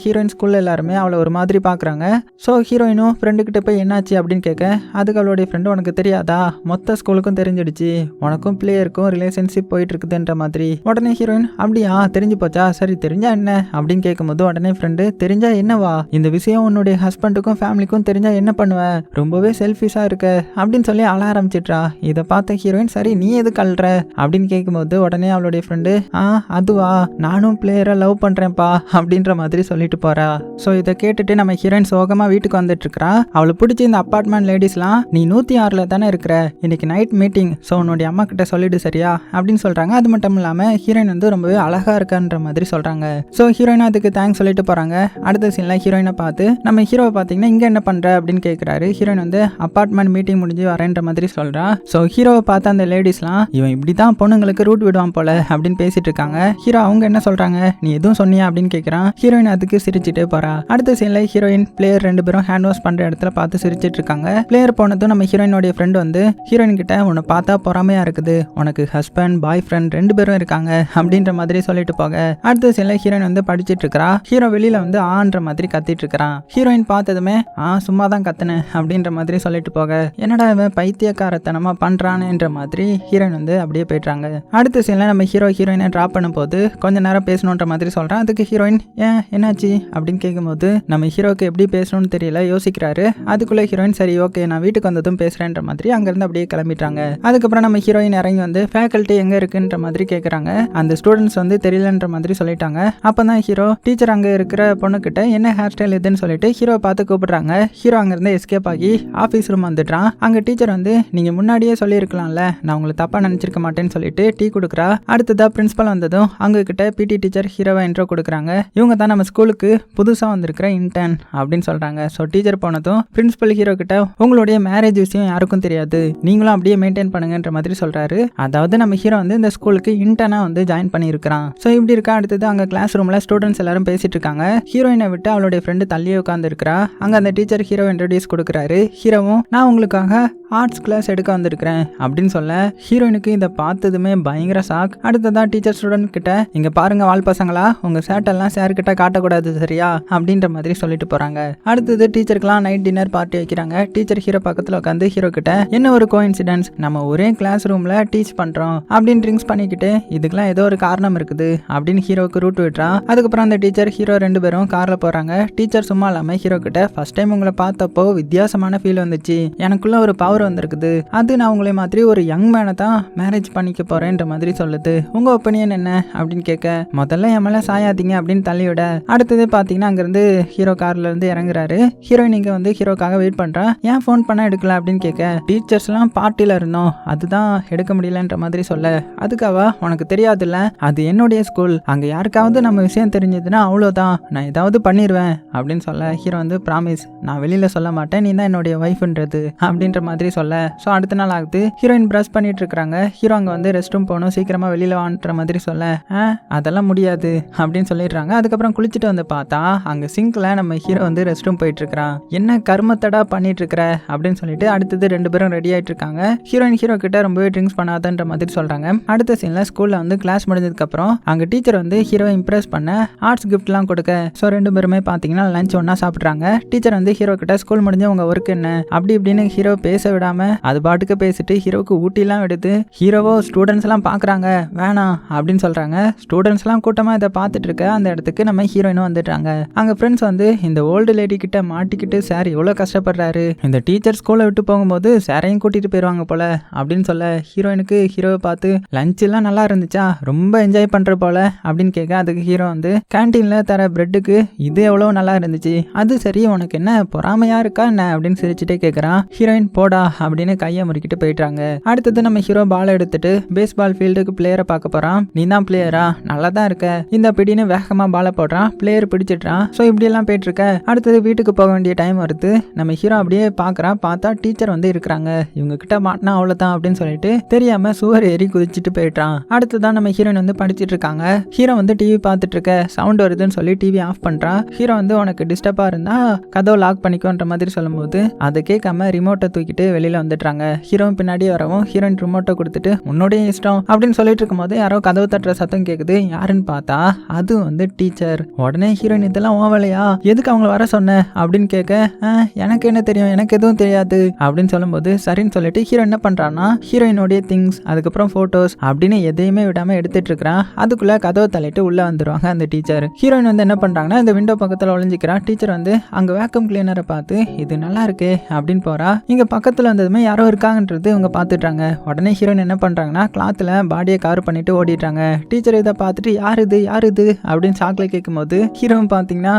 ஹீரோயின் ஸ்கூல்ல எல்லாருமே அவளை ஒரு மாதிரி பாக்குறாங்க. ஸோ ஹீரோயினும் ஃப்ரெண்டு கிட்ட போய் என்னாச்சு அப்படின்னு கேட்க அதுக்கு அவளுடைய ஃப்ரெண்டு உனக்கு தெரியாதா, மொத்த ஸ்கூலுக்கும் தெரிஞ்சிடுச்சு, உனக்கும் பிளேயருக்கும் ரிலேஷன்ஷிப் போயிட்டு இருக்குதுன்ற மாதிரி. உடனே ஹீரோயின் அப்படியா தெரிஞ்சு போச்சா, சரி தெரிஞ்சா என்ன அப்படின்னு கேட்கும்போது உடனே ஃப்ரெண்டு தெரிஞ்சா என்னவா, இந்த விஷயம் உன்னுடைய ஹஸ்பண்டுக்கும் ஃபேமிலிக்கும் தெரிஞ்சா என்ன பண்ணுவ, ரொம்பவே செல்ஃபிஷா இருக்க அப்படின்னு சொல்லி அழ ஆரம்பிச்சிட்றா. இதை பார்த்த ஹீரோயின் சரி நீ எது கல்ற அப்படின்னு கேட்கும்போது உடனே அவளுடைய ஃப்ரெண்டு அதுவா நானும் பிளேயரை லவ் பண்றேன்ப்பா அப்படின்ற மாதிரி சொல்லிட்டு போறா. ஸோ இதை கேட்டுட்டு நம்ம ஹீரோயின் சோகமா வீட்டுக்கு வந்துட்டு இருக்கா. அவளை பிடிச்சி இந்த அப்பார்ட்மெண்ட் லேடிஸ்லாம் நீ 106 தானே இருக்கிற, இன்னைக்கு நைட் மீட்டிங், ஸோ உன்னுடைய அம்மா கிட்ட சொல்லிடு சரியா அப்படின்னு சொல்றாங்க. அது மட்டும் இல்லாம ஹீரோயின் வந்து ரொம்பவே அழகா இருக்கான்ற மாதிரி சொல்றாங்க. ஸோ ஹீரோயின் அதுக்கு தேங்க்ஸ் சொல்லிட்டு போறாங்க. அடுத்த சீன்ல ஹீரோயினை பார்த்து நம்ம ஹீரோவை பார்த்தீங்கன்னா இங்க என்ன பண்ற அப்படின்னு கேட்கிறாரு. ஹீரோயின் வந்து அப்பார்ட்மெண்ட் மீட்டிங் முடிஞ்சு வரேன்ற மாதிரி சொல்றா. ஸோ ஹீரோவை பார்த்து அந்த லேடிஸ்லாம் இவன் இப்படிதான் பொண்ணுங்களுக்கு ரூட் விடுவான் போல அப்படின்னு பேசிட்டு இருக்காங்க. ஹீரோ அவங்க என்ன சொல்றாங்க, நீ எதுவும் சொன்னியா அப்படின்னு கேட்கறான். ஹீரோயின் அதுக்கு சிரிச்சுட்டே போறா. அடுத்த சீன்ல ஹீரோயின் பிளேயர் 2 பேரும் ஹேண்ட் வாஷ் பண்ற இடத்துல பார்த்து சிரிச்சிட்டு இருக்காங்க. பிளேயர் போனதும் நம்ம ஹீரோயினோட ஃப்ரெண்ட் வந்து ஹீரோயின் கிட்ட உன்னை பார்த்தா பொறாமையா இருக்குது, உனக்கு ஹஸ்பண்ட் பாய் ஃப்ரெண்ட் 2 பேரும் இருக்காங்க அப்படின்ற மாதிரி சொல்லிட்டு போக அடுத்த சீன்ல ஹீரோயின் வந்து படிச்சிட்டு இருக்கா. ஹீரோ வெளியில வந்து ஆன்ற மாதிரி கத்திட்டு இருக்கிறான். ஹீரோயின் பார்த்ததுமே சும்மா தான் கத்துனேன் அப்படின்ற மாதிரி சொல்லிட்டு போக என்னடா இவன் பைத்தியக்காரத்தனமா பண்றான்ன்ற மாதிரி ஹீரோயின் வந்து அப்படியே போயிட்டாங்க. அடுத்த சீன்ல நம்ம ஹீரோயினை டிராப் பண்ணும்போது கொஞ்ச நேரம் பேசணுன்ற மாதிரி சொல்றான். அதுக்கு ஹீரோயின் ஏன் என்னாச்சு அப்படின்னு கேட்கும்போது நம்ம ஹீரோக்கு எப்படி பேசணும்னு தெரியல யோசிக்கிறாரு. அதுக்குள்ள ஹீரோயின் சரி ஓகே நான் வீட்டுக்கு வந்ததும் பேசுறேன்ற மாதிரி அங்கிருந்து அப்படியே கிளம்பிட்டாங்க. அதுக்கப்புறம் நம்ம ஹீரோயின் இறங்கி வந்து ஃபேக்கல்ட்டி எங்க இருக்குன்ற மாதிரி கேட்கறாங்க. அந்த ஸ்டூடெண்ட்ஸ் வந்து தெரியலன்ற மாதிரி சொல்லிட்டாங்க. அப்பதான் ஹீரோ டீச்சர் அங்க இருக்கிற பொண்ணு கிட்ட என்ன ஹேர் ஸ்டைல் இதுன்னு சொல்லிட்டு ஹீரோ பார்த்து கூப்பிடுறாங்க. ஹீரோ அங்கிருந்து எஸ்கேப் ஆகி ஆபீஸ் ரூம் வந்துட்டான். அங்க டீச்சர் வந்து நீங்க முன்னாடியே சொல்லியிருக்கலாம்ல, நான் உங்களை தப்பா நினைச்சிருக்க மாட்டேன்னு சொல்லிட்டு டீ கொடுக்குறா. அடுத்ததா பிரின்சிபல் வந்ததும் அவங்க கிட்ட பிடி டீச்சர் ஹீரோவை இன்ட்ரோ கொடுக்குறாங்க. இவங்க தான் நம்ம ஸ்கூலுக்கு புதுசா வந்திருக்கிற இன்டர்ன் அப்படின்னு சொல்றாங்க. ஸோ டீச்சர் போனதும் பிரின்சிபல் ஹீரோ கிட்ட உங்களுடைய மேரேஜ் விஷயம் யாருக்கும் தெரியாது, நீங்களும் அப்படியே மெயின்டைன் பண்ணுங்கன்ற மாதிரி சொல்றாரு. அதாவது நம்ம ஹீரோ வந்து இந்த ஸ்கூலுக்கு இன்டர்னா வந்து ஜாயின் பண்ணி இருக்கிறான். ஸோ இப்படி இருக்கா. அடுத்தது அங்க கிளாஸ் ரூம்ல ஸ்டூடெண்ட்ஸ் எல்லாரும் பேசிட்டு இருக்காங்க. ஹீரோயினை விட்டு அவளுடைய ஃப்ரெண்டு தள்ளியே உட்கார்ந்து இருக்கிறா. அங்க அந்த டீச்சர் ஹீரோ இன்ட்ரோடியூஸ் கொடுக்குறாரு. ஹீரோவும் நான் உங்களுக்காக ஆர்ட்ஸ் கிளாஸ் எடுக்க வந்திருக்கிறேன் அப்படின்னு சொல்ல ஹீரோயினுக்கு இதை பார்த்ததுமே பயங்கர ஷாக். அடுத்ததான் டீச்சர் ஸ்டூடெண்ட் கிட்ட இங்க பாருங்க வால் பசங்களா, உங்க சேட்டெல்லாம் சார் கிட்ட காட்டக்கூடாது சரியா அப்படின்ற மாதிரி சொல்லிட்டு போறாங்க. அடுத்தது டீச்சருக்குலாம் நைட் டின்னர் பார்ட்டி வைக்கிறாங்க. டீச்சர் ஹீரோ பக்கத்துல உட்காந்து ஹீரோ கிட்ட என்ன ஒரு கோஇன்சிடென்ஸ், நம்ம ஒரே கிளாஸ் ரூம்ல டீச் பண்றோம் அப்படின்னு ட்ரிங்க்ஸ் பண்ணிக்கிட்டு இதுக்கெல்லாம் ஏதோ ஒரு காரணம் இருக்குது அப்படின்னு ஹீரோக்கு ரூட் விடுறான். அதுக்கப்புறம் அந்த டீச்சர் ஹீரோ 2 பேரும் கார்ல போறாங்க. டீச்சர் சும்மா இல்லாம ஹீரோ கிட்ட ஃபர்ஸ்ட் டைம் உங்களை பார்த்தப்போ வித்தியாசமான ஃபீல் வந்துச்சு, எனக்குள்ள ஒரு பவர் வந்திருக்குது, அது நான் உங்களை மாதிரி ஒரு யங் மேனை தான் மேரேஜ் பண்ணிக்க போறேன்ற மாதிரி சொல்லுது, உங்க ஒப்பீனியன் என்ன அப்படின்னு கேட்க முதல்ல என் மேல சாயாதீங்க அப்படின்னு தள்ளிவிட அடுத்தது பாத்தீங்கன்னா அங்கிருந்து ஹீரோ கார்ல இருந்து இறங்குறாரு. ஹீரோயின் இங்க வந்து ஹீரோக்காக வெயிட் பண்றா. ஏன் ஃபோன் பண்ண எடுக்கல அப்படின்னு கேட்க டீச்சர்ஸ் எல்லாம் பார்ட்டில இருந்தோம் அதுதான் எடுக்க முடியலன்ற மாதிரி சொல்ல அதுக்காவா உனக்கு தெரியாதுல்ல, அது என்னுடைய ஸ்கூல், அங்க யாருக்காவது நம்ம விஷயம் தெரிஞ்சதுன்னா அவ்வளவுதான், நான் ஏதாவது பண்ணிடுவேன் அப்படின்னு சொல்ல ஹீரோ வந்து ப்ராமிஸ் நான் வெளியில சொல்ல மாட்டேன், நீ தான் என்னுடைய ஒய்ஃப்ன்றது அப்படின்ற மாதிரி சொல்ல. ஸோ அடுத்த நாள் ஆகுது. ஹீரோயின் பிரஷ் பண்ணிட்டு இருக்காங்க. ஹீரோ அங்க வந்து ரெஸ்ட் ரூம் போகணும் சீக்கிரமா வெளியில வான்ற மாதிரி சொல்ல அதெல்லாம் முடியாது அப்படின்னு சொல்லிடுறாங்க. அதுக்கப்புறம் குளிச்சுட்டு வந்து பார்த்தா அங்க சிங்க்ல நம்ம ஹீரோ வந்து ரெஸ்ட் ரூம் போயிட்டு இருக்கான். என்ன கர்மத்தடா பண்ணிட்டு இருக்கிற அப்படின்னு சொல்லிட்டு அடுத்தது 2 பேரும் ரெடி ஆயிட்டு இருக்காங்க. ஹீரோயின் ஹீரோ கிட்ட ரொம்பவே ட்ரிங்க்ஸ் பண்ணாதன்ற மாதிரி சொல்றாங்க. அடுத்த சீன்ல ஸ்கூல்ல வந்து கிளாஸ் முடிஞ்சதுக்கு அப்புறம் அங்க டீச்சர் வந்து ஹீரோவை இம்ப்ரெஸ் பண்ண ஆர்ட்ஸ் கிஃப்ட் எல்லாம் கொடுக்க ஸோ 2 பேருமே பாத்தீங்கன்னா லஞ்ச் ஒன்னா சாப்பிடுறாங்க. டீச்சர் வந்து ஹீரோ கிட்ட ஸ்கூல் முடிஞ்ச உங்க ஒர்க் என்ன அப்படி இப்படின்னு ஹீரோ பேச விடாம அது பாட்டுக்கு பேசிட்டு ஹீரோக்கு ஊட்டிலாம் விடுது. ஹீரோவோ ஸ்டூடெண்ட்ஸ் எல்லாம் பாக்குறாங்க வேணாம் அப்படின்னு சொல்றாங்க. ஸ்டூடெண்ட்ஸ் எல்லாம் கூட்டமா இதை பார்த்துட்டு இருக்க அந்த இடத்துக்கு நம்ம ஹீரோயினும் வந்துட்டாங்க. அங்க ஃப்ரெண்ட்ஸ் வந்து இந்த ஓல்டு லேடி கிட்ட மாட்டிக்கிட்டு சார் எவ்வளவு கஷ்டப்படுறாரு, இந்த டீச்சர் ஸ்கூலை விட்டு போகும்போது சாரையும் கூட்டிட்டு போயிருவாங்க போல அப்படின்னு சொல்ல ஹீரோயினுக்கு ஹீரோவை பார்த்து லஞ்ச் எல்லாம் நல்லா இருந்துச்சா, ரொம்ப என்ஜாய் பண்ற போல அப்படின்னு கேட்க அதுக்கு ஹீரோ வந்து கேன்டீன்ல தர பிரெட்டுக்கு இது எவ்வளவு நல்லா இருந்துச்சு, அது சரி உனக்கு என்ன பொறாமையா இருக்கா என்ன அப்படின்னு சிரிச்சுட்டே கேட்கறான். ஹீரோயின் போடா அப்படின்னு கையை முறுக்கிட்டு போயிட்டாங்க. அடுத்தது நம்ம ஹீரோ பால் எடுத்துட்டு பேஸ்பால் ஃபீல்டுக்கு பிளேயரை பார்க்க போறான். நீ தான் பிளேயரா, நல்லா தான் இருக்க, இந்த பிடின்னு வேகமா பாலை போடுறான். பிளேயர் பிடிச்சிட்டான். ஸோ இப்படி எல்லாம் போயிட்டு இருக்க. அடுத்தது வீட்டுக்கு போக வேண்டிய டைம் வருது. நம்ம ஹீரோ அப்படியே பார்க்கறான். பார்த்தா டீச்சர் வந்து இருக்கிறாங்க. இவங்க கிட்ட மாட்டினா அவ்வளவுதான் அப்படின்னு சொல்லிட்டு தெரியாம சுவர் ஏறி குதிச்சுட்டு போயிட்டான். அடுத்ததான் நம்ம ஹீரோயின் வந்து படிச்சிட்டு இருக்காங்க. ஹீரோ வந்து டிவி பார்த்துட்டு இருக்க. சவுண்ட் வருதுன்னு சொல்லி டிவி ஆஃப் பண்றான். ஹீரோ வந்து உனக்கு டிஸ்டர்பா இருந்தா கதவை லாக் பண்ணிக்கோன்ற மாதிரி சொல்லும்போது அதை கேட்காம ரிமோட்டை தூக்கிட்டு வெளியில வந்துடுறாங்க. ஹீரோ பின்னாடியே வரவும் ஹீரோயின் ரிமோட்டை கொடுத்துட்டு உன்னோடைய இஷ்டம் அப்படின்னு சொல்லிட்டு இருக்கும்போது யாரோ கதவு தட்டுற சத்தம் கேக்குது. யாருன்னு பார்த்தா அது வந்து டீச்சர். உடனே ஹீரோயின் இதெல்லாம் ஓவலையா, எதுக்கு அவங்கள வர சொன்ன அப்படின்னு கேட்க எனக்கு என்ன தெரியும், எனக்கு எதுவும் தெரியாது அப்படின்னு சொல்லும்போது சரின்னு சொல்லிட்டு ஹீரோ என்ன பண்றான்னா ஹீரோயினோடைய திங்ஸ் அதுக்கப்புறம் போட்டோஸ் அப்படின்னு எதையுமே விடாம எடுத்துட்டு இருக்கிறான். அதுக்குள்ள கதவை தள்ளிட்டு உள்ள வந்துருவாங்க அந்த டீச்சர். ஹீரோயின் வந்து என்ன பண்றாங்கன்னா இந்த விண்டோ பக்கத்துல ஒளிஞ்சிக்கிறா. டீச்சர் வந்து அங்க வேக்கம் கிளீனரை பார்த்து இது நல்லா இருக்கே அப்படின்னு போறா. இங்க பக்கத்துல வந்ததுமே யாரோ இருக்காங்கன்றது இவங்க பாத்துட்டாங்க. உடனே ஹீரோயின் என்ன பண்றாங்கன்னா கிளாத்ல பாடியை கவர் பண்ணிட்டு ஓடிட்டாங்க. டீச்சர் இதை பார்த்துட்டு யார் இது அப்படின்னு சாக்ல கேட்கும் போது ஹீரோவும் பாத்தீங்கன்னா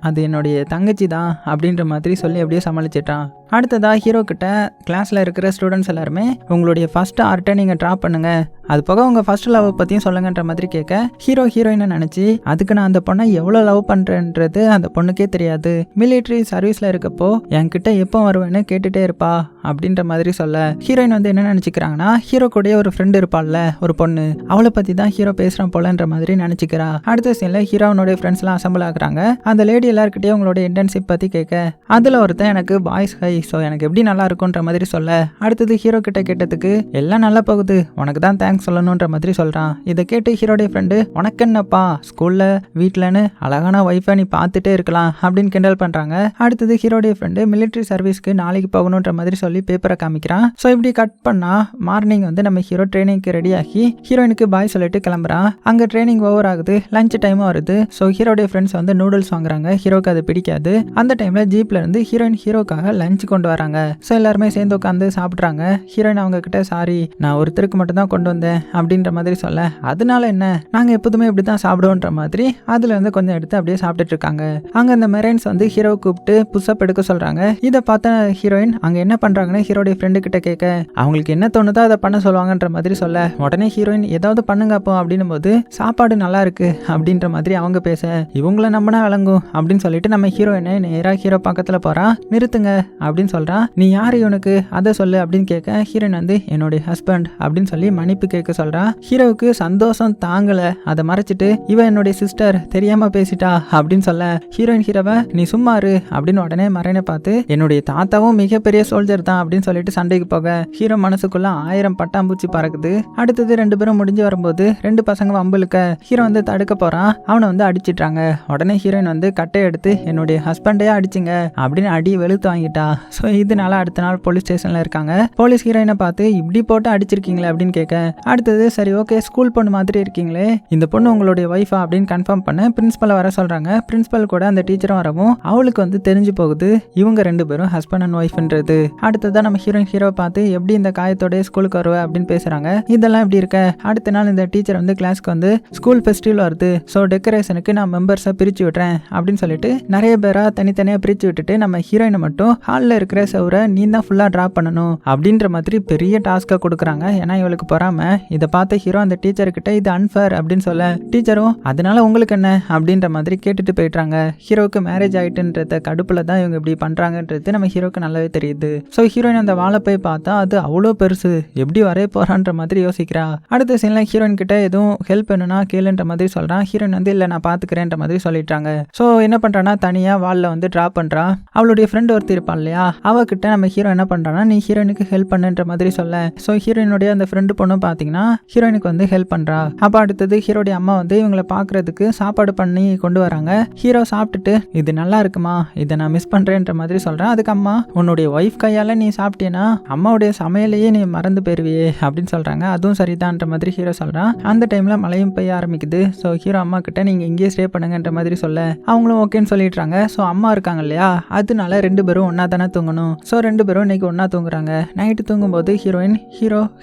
அது என்னுடைய தங்கச்சி தான் அப்படின்ற மாதிரி சொல்லி அப்படியே சமாளிச்சிட்டான். அடுத்ததா ஹீரோ கிட்ட கிளாஸ்ல இருக்கிற ஸ்டூடெண்ட்ஸ் எல்லாருமே உங்களுடைய ஃபர்ஸ்ட் ஆர்ட்டை நீங்க டிரா பண்ணுங்க, அது போக உங்க ஃபர்ஸ்ட் லவ் பத்தியும் சொல்லுங்கன்ற மாதிரி கேட்க ஹீரோ ஹீரோயினை நினைச்சு அதுக்கு நான் அந்த பொண்ணை எவ்வளவு லவ் பண்றேன்றது அந்த பொண்ணுக்கே தெரியாது, மிலிட்டரி சர்வீஸ்ல இருக்கப்போ என்கிட்ட எப்போ வருவேன்னு கேட்டுட்டே இருப்பா அப்படின்ற மாதிரி சொல்ல ஹீரோயின் வந்து என்ன நினைச்சுக்கிறாங்கன்னா ஹீரோ கூட ஒரு ஃப்ரெண்ட் இருப்பாள்ல ஒரு பொண்ணு, அவளை பத்தி தான் ஹீரோ பேசுறான் போலன்ற மாதிரி நினைச்சுக்கிறா. அடுத்த சீன்ல ஹீரோனோட ஃப்ரெண்ட்ஸ் எல்லாம் அசம்பிள் ஆகுறாங்க. அந்த லேடி எல்லாருக்கிட்டே உங்களோட இன்டர்ன்ஷிப் பத்தி கேட்க அதுல ஒருத்தன் எனக்கு பாய்ஸ் ஹை, ஸோ எனக்கு எப்படி நல்லா இருக்கும்ன்ற மாதிரி சொல்ல அடுத்தது ஹீரோ கிட்ட கேட்டதுக்கு எல்லாம் நல்லா போகுது, உனக்கு தான் தேங்க்ஸ் சொல்லணுன்ற மாதிரி சொல்றான். இதை கேட்டு ஹீரோடைய ஃப்ரெண்டு உனக்கு என்னப்பா ஸ்கூல்ல வீட்லன்னு அழகான ஒய்ஃபை நீ பார்த்துட்டே இருக்கலாம் அப்படின்னு கிண்டல் பண்றாங்க. அடுத்தது ஹீரோடைய ஃப்ரெண்டு மிலிட்டரி சர்வீஸ்க்கு நாளைக்கு போகணுன்ற மாதிரி சொல்லி பேப்பரை காமிக்கிறான். ஸோ இப்படி கட் பண்ணா மார்னிங் வந்து நம்ம ஹீரோ ட்ரைனிங்க்கு ரெடி ஆகி ஹீரோயினுக்கு பாய் சொல்லிட்டு கிளம்புறான். அங்க ட்ரைனிங் ஓவர் ஆகுது, லஞ்ச் டைமும் வருது. ஸோ ஹீரோடைய ஃப்ரெண்ட்ஸ் வந்து நூடுல்ஸ் வாங்குறாங்க. ஹீரோக்கு அது பிடிக்காது. அந்த டைம்ல ஜீப்ல இருந்து ஹீரோயின் ஹீரோக்காக லஞ்ச் கொண்டு வராங்க. ஸோ எல்லாருமே சேர்ந்து உட்காந்து சாப்பிட்றாங்க. ஹீரோயின் அவங்க கிட்ட சாரி நான் ஒருத்தருக்கு மட்டும் தான் கொண்டு வந்தேன் அப்படின்ற மாதிரி சொல்ல அதனால என்ன, நாங்க எப்போதுமே இப்படி தான் சாப்பிடுவோன்ற மாதிரி அதுல இருந்து கொஞ்சம் எடுத்து அப்படியே சாப்பிட்டுட்டு இருக்காங்க. அங்க அந்த மெரைன்ஸ் வந்து ஹீரோ கூப்பிட்டு புஷ்அப் எடுக்க சொல்றாங்க. இதை பார்த்த ஹீரோயின் அங்க என்ன பண்றாங்கன்னு ஹீரோடைய ஃப்ரெண்டு கிட்ட கேட்க அவங்களுக்கு என்ன தோணுதோ அதை பண்ண சொல்லுவாங்கன்ற மாதிரி சொல்ல உடனே ஹீரோயின் ஏதாவது பண்ணுங்க அப்போ அப்படின்னும் போது சாப்பாடு நல்லா இருக்கு அப்படின்ற மாதிரி அவங்க பேச இவங்கள நம்பினா விளங்கும் அப்படின்னு சொல்லிட்டு நம்ம ஹீரோயினை நேரா ஹீரோ பக்கத்துல போறா. நிறுத்துங்க அப்படின்னு சொல்றான். நீ யாரு இவனுக்கு அதை சொல்லு அப்படின்னு கேட்க ஹீரோயின் வந்து என்னுடைய ஹஸ்பண்ட் அப்படின்னு சொல்லி மன்னிப்பு கேட்க சொல்றா. ஹீரோவுக்கு சந்தோஷம் தாங்கல. அதை மறைச்சிட்டு இவ என்னுடைய சிஸ்டர் தெரியாம பேசிட்டா அப்படின்னு சொல்ல ஹீரோயின் ஹீரோவை நீ சும்மாரு அப்படின்னு உடனே மறைனை பார்த்து என்னுடைய தாத்தாவும் மிகப்பெரிய சோல்ஜர் தான் அப்படின்னு சொல்லிட்டு சண்டைக்கு போக ஹீரோ மனசுக்குள்ள 1000 பட்டாம்பூச்சி பறக்குது. அடுத்தது 2 பேரும் முடிஞ்சு வரும்போது 2 பசங்க வம்புலுக்க ஹீரோ வந்து தடுக்க போறான். அவனை வந்து அடிச்சிட்டாங்க. உடனே ஹீரோயின் வந்து கட்டை எடுத்து என்னுடைய ஹஸ்பண்டே அடிச்சிங்க அப்படின்னு அடி வெளுத்து வாங்கிட்டா. ஸோ இதனால அடுத்த நாள் போலீஸ் ஸ்டேஷன்ல இருக்காங்க. போலீஸ் ஹீரோயினை பார்த்து இப்படி போட்டு அடிச்சிருக்கீங்களே அப்படின்னு கேட்க அடுத்தது சரி ஓகே ஸ்கூல் பொண்ணு மாதிரி இருக்கீங்களே, இந்த பொண்ணு உங்களுடைய ஒய்ஃபா அப்படின்னு கன்ஃபார்ம் பண்ண பிரின்சிபலை வர சொல்றாங்க. பிரின்சிபல் கூட அந்த டீச்சரும் வரவும் அவளுக்கு வந்து தெரிஞ்சு போகுது இவங்க 2 பேரும் ஹஸ்பண்ட் அண்ட் ஒய்ஃப்ன்றது. அடுத்ததான் நம்ம ஹீரோயின் ஹீரோ பார்த்து எப்படி இந்த காயத்தோட ஸ்கூலுக்கு வருவ அப்படின்னு பேசுறாங்க. இதெல்லாம் எப்படி இருக்க. அடுத்த நாள் இந்த டீச்சர் வந்து கிளாஸ்க்கு வந்து ஸ்கூல் ஃபெஸ்டிவல் வருது, ஸோ டெக்கரேஷனுக்கு நான் மெம்பர்ஸை பிரிச்சு விட்டுறேன் அப்படின்னு சொல்லிட்டு நிறைய பேரா தனித்தனியா பிரிச்சு விட்டுட்டு நம்ம ஹீரோயினை மட்டும் ஹாலில் இருக்கிற சவுரை நீ தான் ஃபுல்லா டிரா பண்ணணும் அப்படின்ற மாதிரி பெரிய டாஸ்கை கொடுக்குறாங்க. ஏன்னா இவளுக்கு பொறாம. இதை பார்த்த ஹீரோ அந்த டீச்சர் கிட்ட இது அன்ஃபேர் அப்படின்னு சொல்ல டீச்சரும் அதனால உங்களுக்கு என்ன அப்படின்ற மாதிரி கேட்டுட்டு போயிட்டாங்க. ஹீரோக்கு மேரேஜ் ஆயிட்டுன்றத கடுப்புல தான் இவங்க இப்படி பண்றாங்கன்றது நம்ம ஹீரோக்கு நல்லாவே தெரியுது. ஸோ ஹீரோயின் அந்த வாழை போய் பார்த்தா அது அவ்வளோ பெருசு, எப்படி வரைய போறான்ற மாதிரி யோசிக்கிறா. அடுத்த சீன்ல ஹீரோயின் கிட்ட எதுவும் ஹெல்ப் வேணும்னா கேளுன்ற மாதிரி சொல்றான். ஹீரோயின் வந்து இல்ல நான் பாத்துக்கிறேன்ற மாதிரி சொல்லிட்டாங்க. ஸோ என்ன பண்றான்னா தனியா வால்ல வந்து டிரா பண்றா. அவளுடைய ஃப்ரெண்ட் ஒருத்தி இருப்பாள் இல்லையா, அவகிட்ட நம்ம ஹீரோ என்ன பண்றான்னா நீ ஹீரோயினுக்கு ஹெல்ப் பண்ணுன்ற மாதிரி சொல்ல ஸோ ஹீரோயினுடைய அந்த ஃப்ரெண்டு பொண்ணு பாத்தீங்கன்னா ஹீரோயினுக்கு வந்து ஹெல்ப் பண்றா. அப்ப அடுத்தது ஹீரோடைய அம்மா வந்து இவங்களை பாக்குறதுக்கு சாப்பாடு பண்ணி கொண்டு வராங்க. ஹீரோ சாப்பிட்டுட்டு இது நல்லா இருக்குமா, இதை நான் மிஸ் பண்றேன்ற மாதிரி சொல்றேன். அதுக்கு அம்மா உன்னுடைய ஒய்ஃப் கையால நீ சாப்பிட்டேன்னா அம்மாவுடைய சமையலையே நீ மறந்து போயிருவியே அப்படின்னு சொல்றாங்க. அதுவும் சரிதான்ற மாதிரி ஹீரோ சொல்றான். அந்த டைம்ல மழையும் பெய்ய ஆரம்பிக்குது. ஸோ ஹீரோ அம்மா கிட்ட நீங்க இங்கேயே ஸ்டே பண்ணுங்கன்ற மாதிரி சொல்ல அவங்களும் ஓகேன்னு சொல்லிடுறாங்க. ஸோ அம்மா இருக்காங்க இல்லையா, அதனால 2 பேரும் ஒன்னா தானே தூங்கணும். ஸோ 2 பேரும் இன்னைக்கு ஒன்றா தூங்குறாங்க. நைட்டு தூங்கும்போது ஹீரோயின்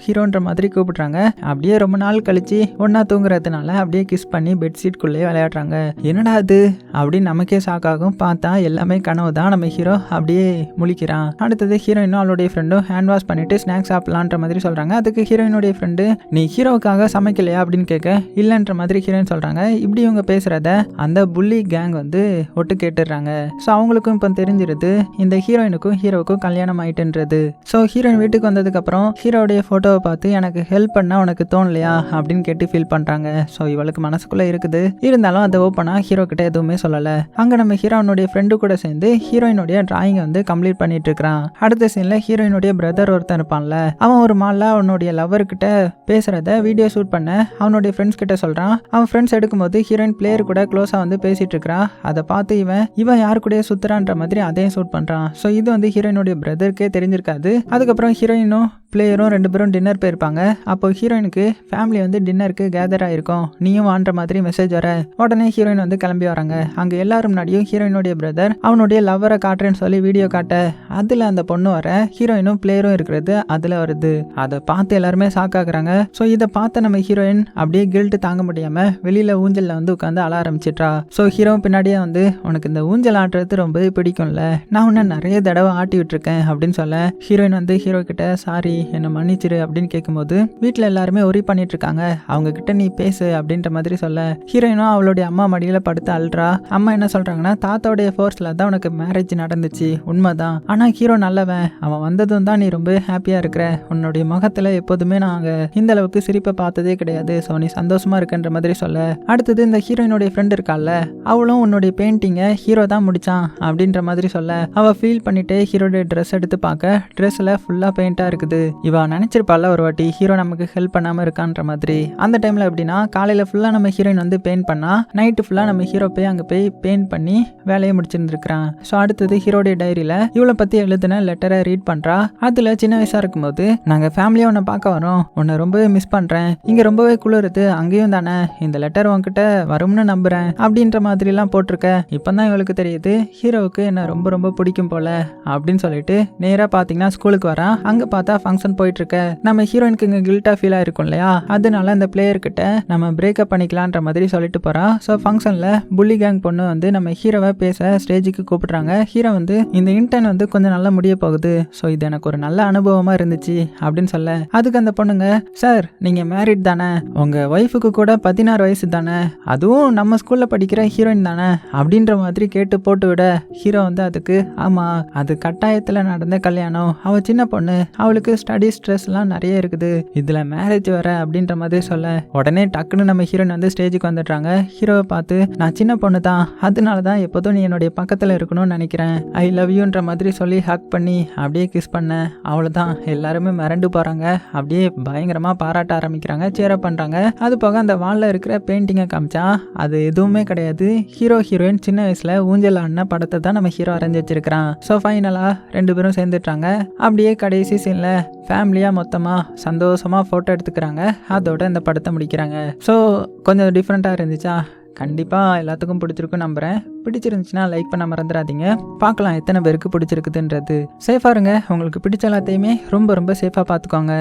ஹீரோன்ற மாதிரி கூப்பிடுறாங்க. அப்படியே ரொம்ப நாள் கழிச்சு ஒன்றா தூங்குறதுனால அப்படியே கிஸ் பண்ணி பெட்ஷீட்குள்ளேயே விளையாடுறாங்க. என்னடா அது அப்படின்னு நமக்கே ஷாக் ஆகும். பார்த்தா எல்லாமே கனவு தான். நம்ம ஹீரோ அப்படியே முழிக்கிறான். அடுத்தது ஹீரோயினும் அவளுடைய ஃப்ரெண்டும் ஹேண்ட் வாஷ் பண்ணிட்டு ஸ்நாக்ஸ் சாப்பிடலான்ற மாதிரி சொல்றாங்க. அதுக்கு ஹீரோயினுடைய ஃப்ரெண்டு நீ ஹீரோவுக்காக சமைக்கலையா அப்படின்னு கேட்க இல்லைன்ற மாதிரி ஹீரோயின் சொல்றாங்க. இப்படி இவங்க பேசுறத அந்த புள்ளி கேங் வந்து ஒட்டு கேட்டுடுறாங்க. ஸோ அவங்களுக்கும் இப்போ தெரிஞ்சிருது இந்த ஹீரோயினுக்கும் ஹீரோவுக்கும் கல்யாணம் ஆயிட்டுன்றது. ஸோ ஹீரோயின் வீட்டுக்கு வந்ததுக்கு அப்புறம் ஹீரோடைய போட்டோவை பார்த்து எனக்கு ஹெல்ப் பண்ண உனக்கு தோணலையா அப்படின்னு கேட்டு ஃபீல் பண்றாங்க. ஸோ இவளுக்கு மனசுக்குள்ள இருக்குது. இருந்தாலும் அதை ஓப்பனா ஹீரோ கிட்ட எதுவுமே சொல்லல. அங்க நம்ம ஹீரோனுடைய ஃப்ரெண்டு கூட சேர்ந்து ஹீரோயினுடைய டிராயிங் வந்து கம்ப்ளீட் பண்ணிட்டு இருக்கான். அடுத்த சீன்ல ஹீரோயினுடைய பிரதர் ஒருத்தன் இருப்பான்ல, அவன் ஒரு மால்ல அவனுடைய லவர் கிட்ட பேசுறத வீடியோ ஷூட் பண்ண அவனுடைய ஃப்ரெண்ட்ஸ் கிட்ட சொல்றான். அவன் ஃப்ரெண்ட்ஸ் எடுக்கும்போது ஹீரோயின் பிளேயர் கூட க்ளோஸா வந்து பேசிட்டு இருக்கிறான். அதை பார்த்து இவன் யாரு கூட சுத்துறான்ற மாதிரி அதையும் ஷூட் பண்றான். ஸோ இது வந்து ஹீரோயினுடைய பிரதருக்கே தெரிஞ்சிருக்காது. அதுக்கப்புறம் ஹீரோயினும் பிளேயரும் 2 பேரும் டின்னர் போயிருப்பாங்க. அப்போ ஹீரோயினுக்கு ஃபேமிலி வந்து டின்னருக்கு கேதர் ஆயிருக்கும், நீயும் வான்ற மாதிரி மெசேஜ் வர உடனே ஹீரோயின் வந்து கிளம்பி வராங்க. அங்க எல்லாரும் முன்னாடியும் ஹீரோயினுடைய பிரதர் அவனுடைய லவ்வரை காட்டுறேன்னு சொல்லி வீடியோ காட்ட அதுல அந்த பொண்ணு வர ஹீரோயினும் பிளேயரும் இருக்கிறது அதுல வருது. அதை பார்த்து எல்லாருமே ஷாக் ஆகுறாங்க. ஸோ இதை பார்த்த நம்ம ஹீரோயின் அப்படியே கில்ட் தாங்க முடியாம வெளியில ஊஞ்சல்ல வந்து உட்காந்து அழ ஆரம்பிச்சிட்டா. ஸோ ஹீரோ பின்னாடியே வந்து உனக்கு இந்த ஊஞ்சல் ஆட்டுறது ரொம்ப பிடிக்கும்ல, நான் உன்னை நிறைய தடவை ஆட்டி விட்டுருக்கேன் அப்படின்னு சொல்ல ஹீரோயின் வந்து ஹீரோ கிட்ட சாரி என்ன மன்னிச்சிரு அப்படின்னு கேட்கும்போது வீட்டில் எல்லாருமே ஒரி பண்ணிட்டு இருக்காங்க. அவங்க கிட்ட நீ பேசு அப்படின்ற மாதிரி சொல்ல ஹீரோயினும் அவளுடைய அம்மா மடியில படுத்து அழுறா. அம்மா என்ன சொல்றாங்கன்னா தாத்தாவுடைய ஃபோர்ஸ்ல தான் உனக்கு மேரேஜ் நடந்துச்சு, உண்மைதான். ஆனா ஹீரோ நல்லவன், அவன் வந்ததும் தான் நீ ரொம்ப ஹாப்பியா இருக்கிற, உன்னுடைய முகத்துல எப்போதுமே நாங்க இந்த அளவுக்கு சிரிப்பை பார்த்ததே கிடையாது, ஸோ நீ சந்தோஷமா இருக்குன்ற மாதிரி சொல்ல அடுத்தது இந்த ஹீரோயினுடைய ஃப்ரெண்ட் இருக்கால அவளும் உன்னுடைய பெயிண்டிங்கை ஹீரோ தான் முடிச்சான் அப்படின்ற மாதிரி சொல்ல அவ ஃபீல் பண்ணிட்டு ஹீரோடைய ட்ரெஸ் எடுத்து பார்க்க ட்ரெஸ்ல ஃபுல்லா பெயிண்டா இருக்குது. இவ நினைச்சிருப்பால ஒரு வாட்டி ஹீரோ நமக்கு ஹெல்ப் பண்ணாம இருக்கான்ற மாதிரி. அந்த டைம்ல எப்படின்னா காலையில ஃபுல்லா நம்ம ஹீரோயின் வந்து பெயிண்ட் பண்ணா நைட்டு ஃபுல்லா நம்ம ஹீரோ போய் அங்க போய் பெயிண்ட் பண்ணி வேலையை முடிச்சிருந்துருக்கான். ஸோ அடுத்தது ஹீரோடைய டைரியில இவளை பத்தி எழுதின லெட்டரை ரீட் பண்றா. அதுல சின்ன வயசா இருக்கும்போது நாங்க ஃபேமிலியா உன்னை பார்க்க வரோம், உன்னை ரொம்பவே மிஸ் பண்றேன், இங்க ரொம்பவே குளிருது, அங்கேயும் தானே, இந்த லெட்டர் உன்கிட்ட வரும்னு நம்புறேன் அப்படின்ற மாதிரி எல்லாம் போட்டிருக்க. இப்பதான் இவளுக்கு தெரியுது ஹீரோவுக்கு என்ன ரொம்ப ரொம்ப பிடிக்கும் போல அப்படின்னு சொல்லிட்டு நேரா பாத்தீங்கன்னா ஸ்கூலுக்கு வரா. அங்க பார்த்தா ஃபங்க்ஷன் போயிட்டு இருக்க. நம்ம ஹீரோயினுக்கு இங்க கில்ட்டா ஃபீல் ஆயிருக்கும் இல்லையா, அதனால அந்த பிளேயர் கிட்ட நம்ம பிரேக்கப் பண்ணிக்கலான்ற மாதிரி சொல்லிட்டு போறா. ஸோ ஃபங்க்ஷன்ல புள்ளி கேங் பொண்ணு வந்து நம்ம ஹீரோவை பேச ஸ்டேஜுக்கு கூப்பிடுறாங்க. ஹீரோ வந்து இந்த இன்டர்ன் வந்து கொஞ்சம் நல்லா முடிய போகுது, ஸோ இது எனக்கு ஒரு நல்ல அனுபவமா இருந்துச்சு அப்படின்னு சொல்ல அதுக்கு அந்த பொண்ணுங்க சார் நீங்க மேரிட் தானே, உங்க ஒய்ஃபுக்கு கூட 16 வயசு தானே, அதுவும் நம்ம ஸ்கூல்ல படிக்கிற ஹீரோயின் தானே அப்படின்ற மாதிரி கேட்டு போட்டு விட ஹீரோ வந்து அதுக்கு ஆமா அது கட்டாயத்துல நடந்த கல்யாணம், அவ சின்ன பொண்ணு, அவளுக்கு ஸ்டடி ஸ்ட்ரெஸ்லாம் நிறைய இருக்குது, இதுல மேரேஜ் வர அப்படின்ற மாதிரி சொல்ல உடனே டக்குன்னு நம்ம ஹீரோயின் வந்து ஸ்டேஜுக்கு வந்துடுறாங்க. ஹீரோவை பார்த்து நான் சின்ன பொண்ணு தான், அதனால தான் எப்போதும் நீ என்னுடைய பக்கத்துல இருக்கணும்னு நினைக்கிறேன், ஐ லவ் யூன்ற மாதிரி சொல்லி ஹக் பண்ணி அப்படியே கிஸ் பண்ண. அவ்வளவுதான், எல்லாருமே மிரண்டு போறாங்க. அப்படியே பயங்கரமா பாராட்ட ஆரம்பிக்கிறாங்க, சேரப் பண்றாங்க. அது போக அந்த வால்ல இருக்கிற பெயிண்டிங்கை காமிச்சா அது எதுவுமே கிடையாது, ஹீரோ ஹீரோயின் சின்ன வயசுல ஊஞ்சல் ஆடின படத்தை தான் நம்ம ஹீரோ வரைஞ்சி வச்சிருக்கிறான். ஸோ ஃபைனலா 2 பேரும் சேர்ந்துட்டாங்க. அப்படியே கடைசி சீன்ல ஃபேமிலியா மொத்தமா சந்தோஷமா போட்டோ எடுத்துக்கிறாங்க. அதோட இந்த படத்தை முடிக்கிறாங்க. ஸோ கொஞ்சம் டிஃப்ரெண்டா இருந்துச்சா, கண்டிப்பாக எல்லாத்துக்கும் பிடிச்சிருக்கும் நம்புகிறேன். பிடிச்சிருந்துச்சுன்னா லைக் பண்ண மறந்துடாதீங்க. பார்க்கலாம் எத்தனை பேருக்கு பிடிச்சிருக்குதுன்றது. சேஃபாக இருங்க, உங்களுக்கு பிடிச்ச எல்லாத்தையுமே ரொம்ப ரொம்ப சேஃபாக பார்த்துக்கோங்க.